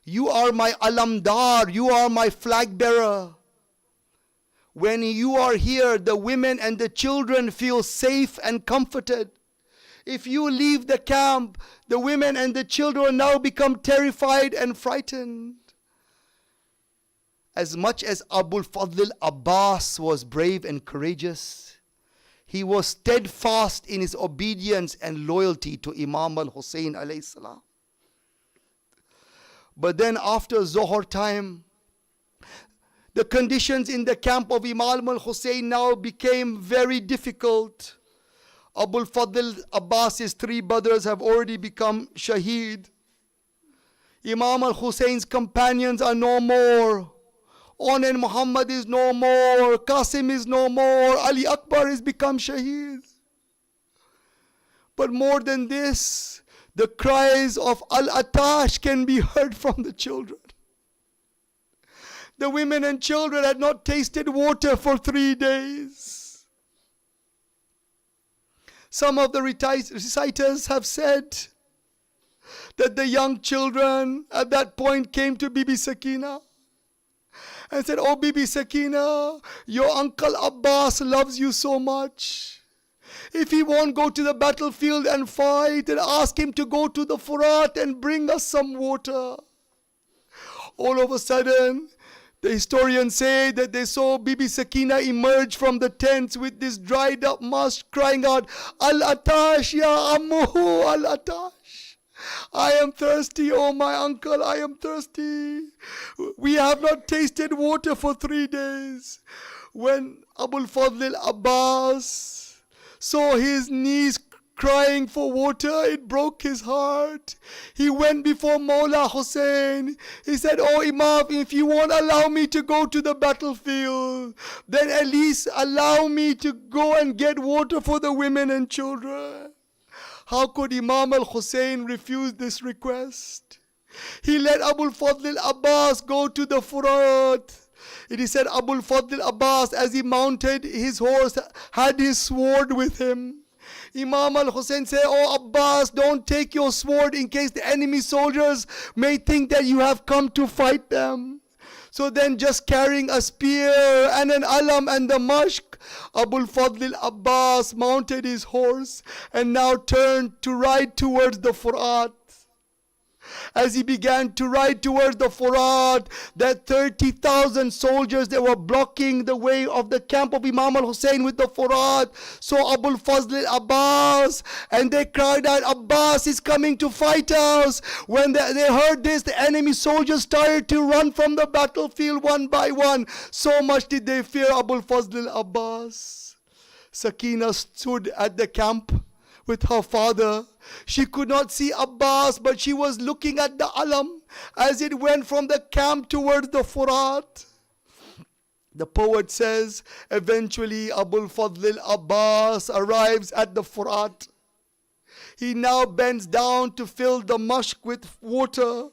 you are my alamdar, you are my flag bearer. When you are here, the women and the children feel safe and comforted. If you leave the camp, the women and the children now become terrified and frightened." As much as Abul Fadl Abbas was brave and courageous, he was steadfast in his obedience and loyalty to Imam al-Hussain alayhi salam. But then after Zohar time, the conditions in the camp of Imam al-Hussain now became very difficult. Abul Fadl Abbas's 3 brothers have already become shaheed. Imam al-Husain's companions are no more. Onan Muhammad is no more. Qasim is no more. Ali Akbar has become shaheed. But more than this, the cries of Al-Atash can be heard from the children. The women and children had not tasted water for 3 days. Some of the reciters have said that the young children at that point came to Bibi Sakina and said, "Oh Bibi Sakina, your uncle Abbas loves you so much. If he won't go to the battlefield and fight, then ask him to go to the Furat and bring us some water." All of a sudden, the historians say that they saw Bibi Sakina emerge from the tents with this dried up musk, crying out, "Al-Atash ya Ammuhu, Al-Atash. I am thirsty, oh my uncle, I am thirsty. We have not tasted water for 3 days." When Abul Fadl Abbas saw his niece crying for water, it broke his heart. He went before Mawla Hussain. He said, "Oh Imam, if you won't allow me to go to the battlefield, then at least allow me to go and get water for the women and children." How could Imam al-Hussain refuse this request? He let Abul Fadl Abbas go to the Furat. It is said Abul Fadl Abbas, as he mounted his horse, had his sword with him. Imam al-Hussain said, "Oh Abbas, don't take your sword in case the enemy soldiers may think that you have come to fight them." So then, just carrying a spear and an alam and the mashk, Abul Fadl Abbas mounted his horse and now turned to ride towards the Furat. As he began to ride towards the Furat, that 30,000 soldiers that were blocking the way of the camp of Imam al-Hussain with the Furat saw Abul Fadl Abbas, and they cried out, "Abbas is coming to fight us." When they heard this, the enemy soldiers started to run from the battlefield one by one. So much did they fear Abul Fadl Abbas. Sakina stood at the camp with her father. She could not see Abbas, but she was looking at the alam as it went from the camp towards the Furat. The poet says, eventually Abul Fadl Abbas arrives at the Furat. He now bends down to fill the mashk with water.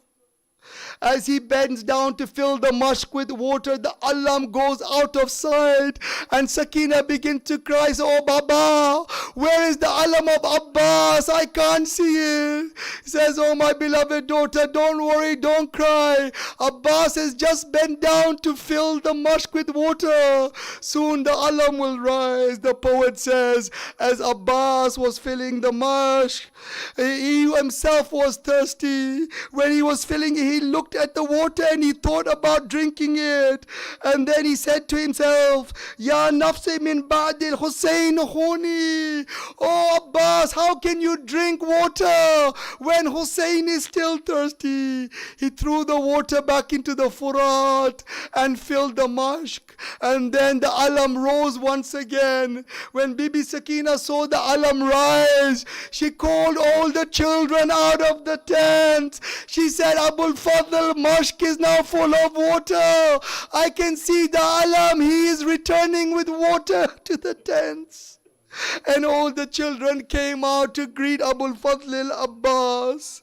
As he bends down to fill the mushk with water, the alam goes out of sight. And Sakina begins to cry, "Oh Baba, where is the alam of Abbas? I can't see it." He says, "Oh my beloved daughter, don't worry, don't cry. Abbas has just bent down to fill the mushk with water. Soon the alam will rise." The poet says, as Abbas was filling the mushk, he himself was thirsty. When he was filling it, he looked at the water and he thought about drinking it. And then he said to himself, "Ya nafsi min ba'dil Hussain khuni." "Oh Abbas, how can you drink water when Hussain is still thirsty?" He threw the water back into the Furat and filled the mushk. And then the alam rose once again. When Bibi Sakina saw the alam rise, she called all the children out of the tent. She said, "Abul Fadl, mushk is now full of water. I can see the alam. He is returning with water to the tents." And all the children came out to greet Abul Fadl Abbas.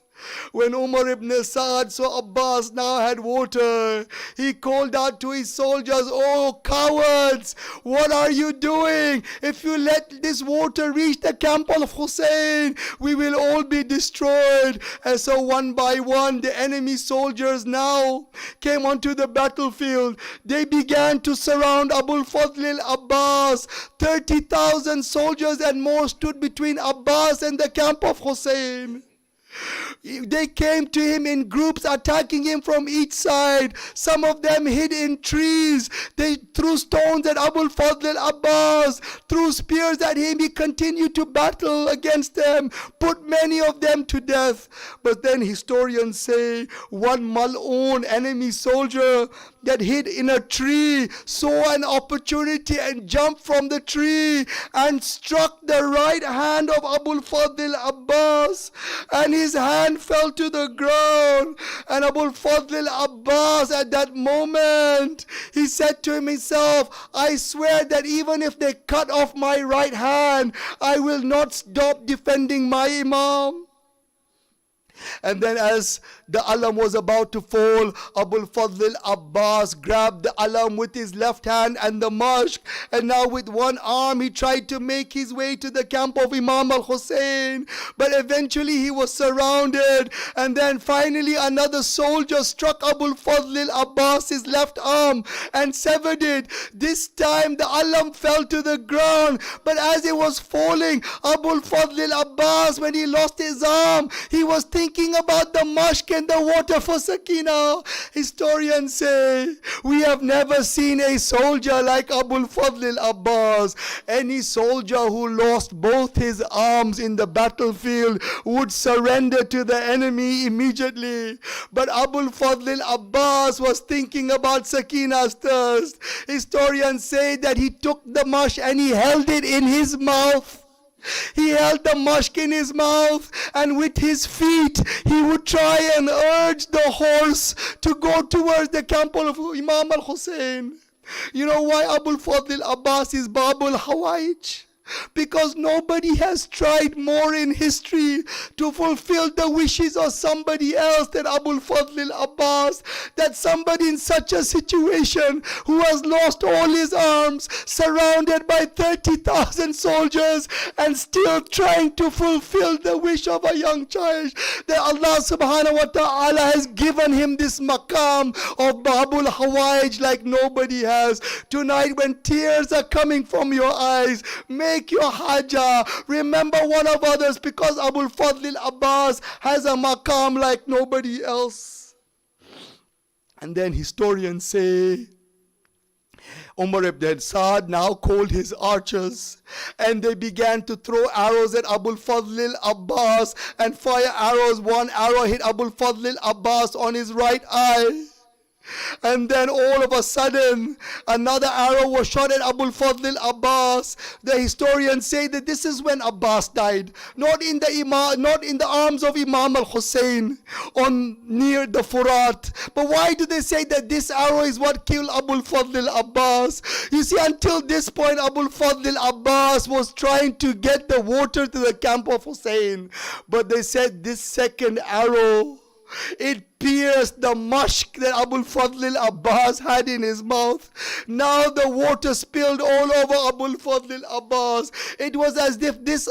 When Umar ibn Sa'ad saw Abbas now had water, he called out to his soldiers, "Oh cowards, what are you doing? If you let this water reach the camp of Hussain, we will all be destroyed." And so one by one, the enemy soldiers now came onto the battlefield. They began to surround Abul Fadl Abbas. 30,000 soldiers and more stood between Abbas and the camp of Hussain. They came to him in groups, attacking him from each side. Some of them hid in trees. They threw stones at Abul Fadl Abbas, threw spears at him. He continued to battle against them, put many of them to death. But then historians say one mal'oon enemy soldier that hid in a tree saw an opportunity and jumped from the tree and struck the right hand of Abul Fadl Abbas, and his hand fell to the ground. And Abul Fadl Abbas, at that moment, he said to himself, "I swear that even if they cut off my right hand, I will not stop defending my Imam." And then as the alam was about to fall, Abul Fadl Abbas grabbed the alam with his left hand and the mushk, and now with one arm he tried to make his way to the camp of Imam al-Hussain. But eventually he was surrounded, and then finally another soldier struck Abul Fadl Abbas's left arm and severed it. This time the alam fell to the ground, but as it was falling, Abul Fadl Abbas, when he lost his arm, he was thinking about the mushk and the water for Sakina. Historians say, we have never seen a soldier like Abul Fadl Abbas. Any soldier who lost both his arms in the battlefield would surrender to the enemy immediately. But Abul Fadl Abbas was thinking about Sakina's thirst. Historians say that he took the mushk and he held it in his mouth. He held the mushk in his mouth, and with his feet he would try and urge the horse to go towards the camp of Imam al-Hussain. You know why Abul Fadl Abbas is Babul Hawaij? Because nobody has tried more in history to fulfill the wishes of somebody else than Abul Fadl Abbas. That somebody in such a situation who has lost all his arms, surrounded by 30,000 soldiers, and still trying to fulfill the wish of a young child, that Allah subhanahu wa ta'ala has given him this maqam of Babul Hawaij like nobody has. Tonight when tears are coming from your eyes, make your haja, remember one of others, because Abul Fadl Abbas has a maqam like nobody else. And then historians say Umar ibn Sa'ad now called his archers, and they began to throw arrows at Abul Fadl Abbas and fire arrows. One arrow hit Abul Fadl Abbas on his right eye. And then all of a sudden, another arrow was shot at Abul Fadl Abbas. The historians say that this is when Abbas died, not in the arms of Imam al-Hussain on near the Furat. But why do they say that this arrow is what killed Abul Fadl Abbas? You see, until this point, Abul Fadl Abbas was trying to get the water to the camp of Hussain. But they said this second arrow, it pierced the mushk that Abul Fadl al-Abbas had in his mouth. Now the water spilled all over Abul Fadl al-Abbas. It was as if this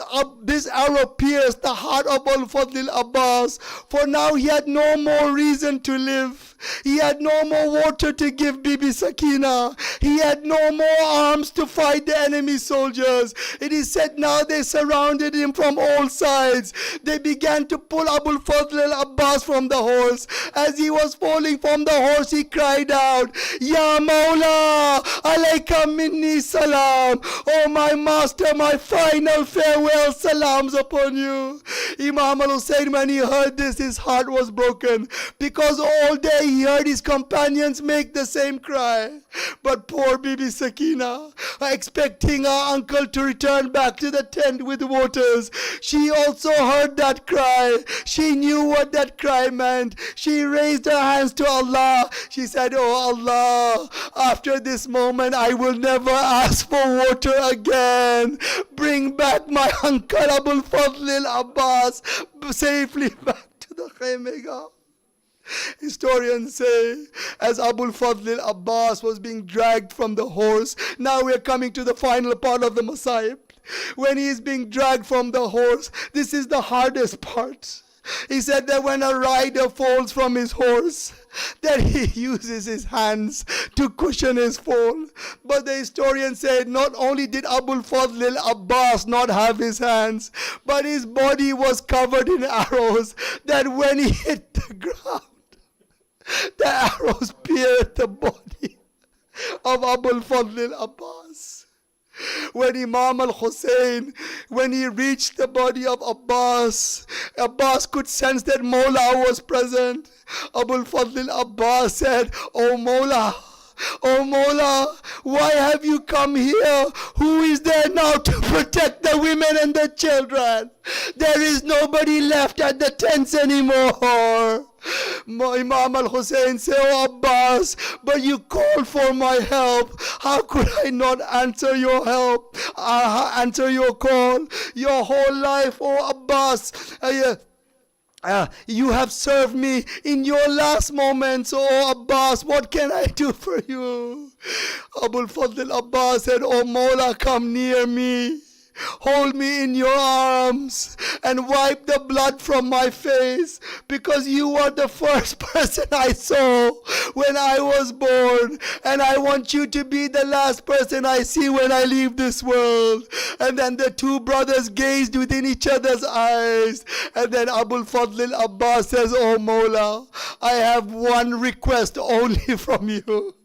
arrow pierced the heart of Abul Fadl al-Abbas, for now he had no more reason to live. He had no more water to give Bibi Sakina. He had no more arms to fight the enemy soldiers. It is said now they surrounded him from all sides. They began to pull Abul Fadl al-Abbas from the horse. As he was falling from the horse, he cried out, Ya Mawla, alayka minni salam. Oh my master, my final farewell salams upon you. Imam al-Hussain, when he heard this, his heart was broken, because all day he heard his companions make the same cry. But poor Bibi Sakina, expecting her uncle to return back to the tent with waters, she also heard that cry. She knew what that cry meant. She raised her hands to Allah. She said, Oh Allah, after this moment I will never ask for water again. Bring back my uncle Abul Fadl al-Abbas safely back to the Khaymega. Historians say, as Abul Fadl al-Abbas was being dragged from the horse, now we are coming to the final part of the Masaib. When he is being dragged from the horse, this is the hardest part. He said that when a rider falls from his horse, that he uses his hands to cushion his fall. But the historian said not only did Abul Fadl al-Abbas not have his hands, but his body was covered in arrows, that when he hit the ground, the arrows pierced the body of Abul Fadl al-Abbas. When Imam al-Hussain, when he reached the body of Abbas, Abbas could sense that Mawla was present. Abul Fadl al-Abbas said, Oh Mawla, Oh Mawla, why have you come here? Who is there now to protect the women and the children? There is nobody left at the tents anymore. Imam al-Hussain said, Oh Abbas, but you called for my help. How could I not answer your help? Answer your call? Your whole life, oh Abbas, you have served me in your last moments, oh Abbas. What can I do for you? Abul Fadl Abbas said, Oh Mawla, come near me. Hold me in your arms and wipe the blood from my face, because you are the first person I saw when I was born, and I want you to be the last person I see when I leave this world. And then the two brothers gazed within each other's eyes, and then Abul Fadl Abbas says, Oh Mawla, I have one request only from you.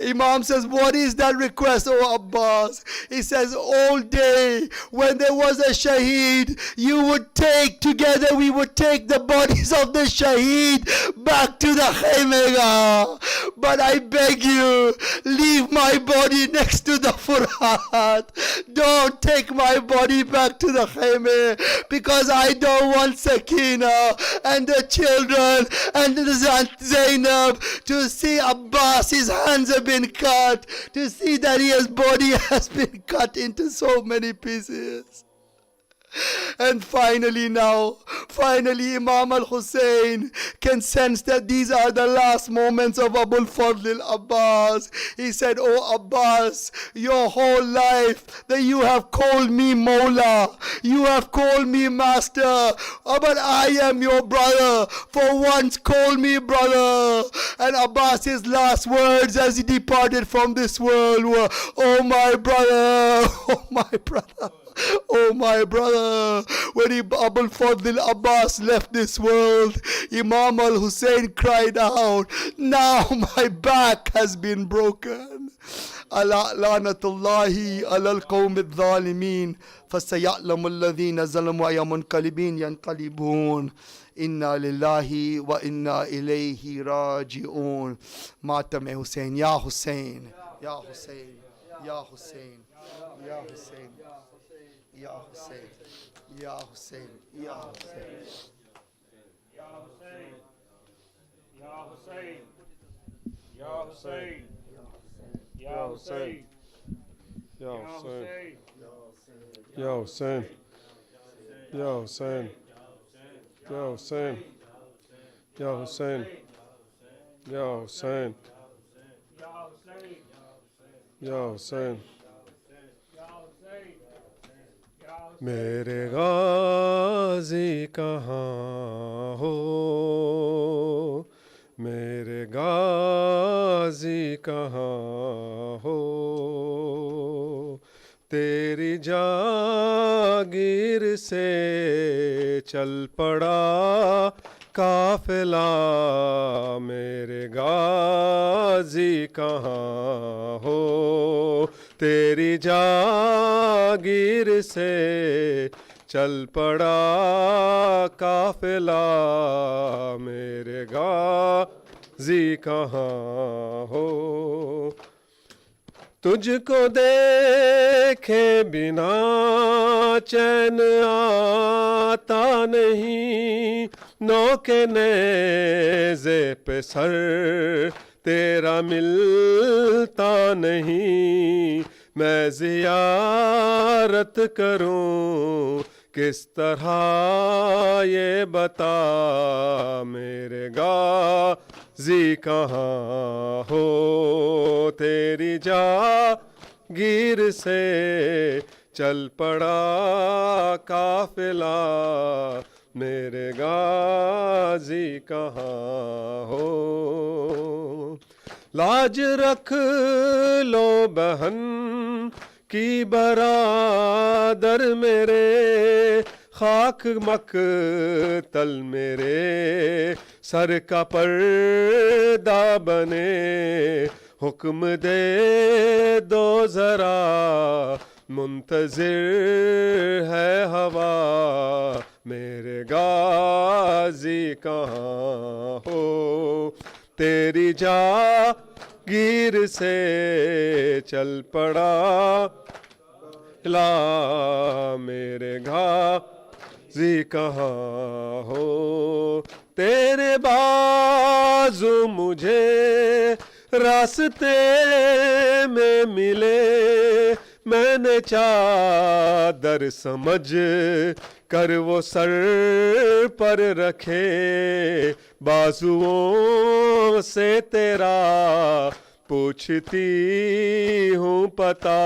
Imam says, what is that request, O Abbas? He says, all day when there was a shaheed, you would take together, we would take the bodies of the shaheed back to the Khaymega. But I beg you, leave my body next to the Furat. Don't take my body back to the Khaymeh, because I don't want Sakina and the children and the Zainab to see Abbas. His hands have been cut, to see that his body has been cut into so many pieces. And finally Imam al-Hussain can sense that these are the last moments of Abul Fadl al-Abbas. He said, Oh Abbas, your whole life that you have called me Mawla, you have called me master, but I am your brother. For once call me brother. And Abbas's last words as he departed from this world were, Oh my brother, oh my brother. Oh my brother, when Abul Fadl Abbas left this world, Imam al-Hussain cried out, now my back has been broken. Ala la'natullahi ala al-qawm al-zalimin, fasaya'lamu alladhina zalamu ayya munqalibin yanqalibun. Inna lillahi wa inna ilayhi raji'un. Matam Hussain, Ya Hussain, Ya Hussain, Ya Hussain, Ya Hussain. Ya Hussain, Ya Hussain, Ya Hussain.
Ya Hussain, Ya Hussain, Ya Hussain, Ya Hussain,
Ya Hussain, Ya Hussain, Ya Hussain, Ya Hussain. Ya Hussain.
Ya Hussain.
Ya Hussain.
Ya Hussain. Ya Hussain.
میرے غازی کہاں ہو میرے غازی کہاں ہو تیری جاگیر سے چل پڑا قافلہ میرے غازی کہاں ہو تیری جاگیر سے چل پڑا قافلہ میرے غازی کہاں ہو تجھ کو دیکھے بنا چین آتا نہیں نوکے نیزے پہ سر تیرا ملتا نہیں میں زیارت کروں کس طرح یہ بتا میرے غازی کہاں ہو تیری جاگیر سے چل پڑا قافلہ میرے غازی کہاں ہو لاج رکھ لو بہن کی برادر میرے خاک مقتل میرے سر کا پردہ بنے حکم دے دو ذرا منتظر ہے ہوا میرے غازی کہاں ہو تیری جاگیر سے چل پڑا لا میرے غازی کہاں ہو تیرے بازو مجھے راستے میں ملے میں نے چادر سمجھ کر وہ سر پر رکھے بازوؤں سے تیرا پوچھتی ہوں پتا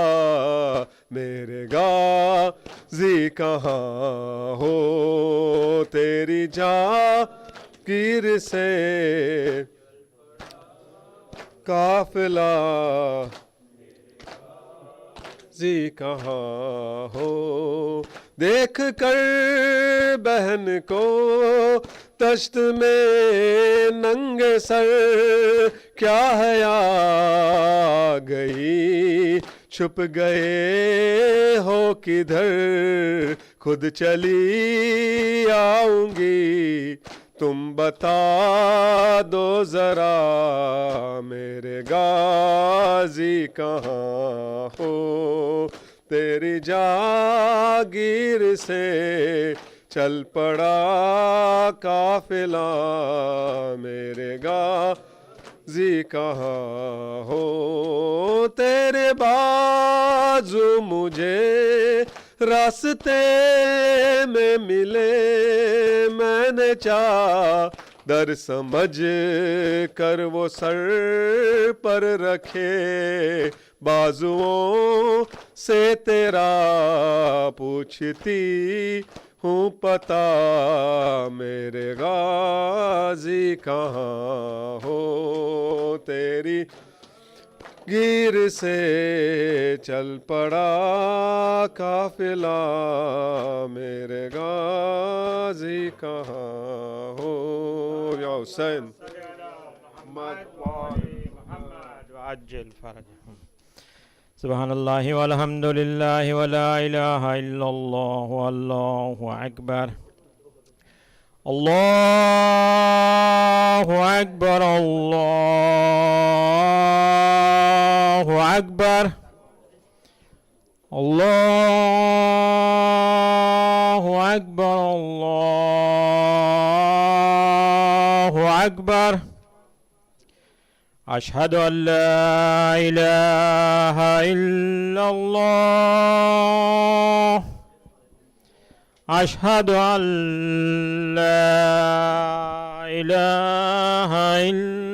میرے غازی کہاں ہو تیری جاگیر سے قافلہ غازی کہاں ہو دیکھ کر بہن کو تشت میں ننگے سر کیا حیا گئی چھپ گئے ہو کدھر خود چلی آؤں گی تم بتا دو ذرا میرے غازی کہاں ہو تیری جاگیر سے چل پڑا قافلہ میرے غازی کہاں ہو تیرے بازو مجھے راستے میں ملے میں نے چادر سمجھ کر وہ سر پر رکھے بازوؤں سے تیرا پوچھتی ہوں پتا میرے غازی کہاں ہو تیری گیر سے چل پڑا قافلہ میرے غازی کہاں ہو یا حسین
محمد وعجل فرجهم
سبحان اللہ والحمد للہ ولا الہ الا اللہ واللہ اکبر اللہ اکبر اللہ اکبر اللہ اکبر اللہ اکبر اشہد ان لا الہ الا اللہ اشہد ان لا إله إلا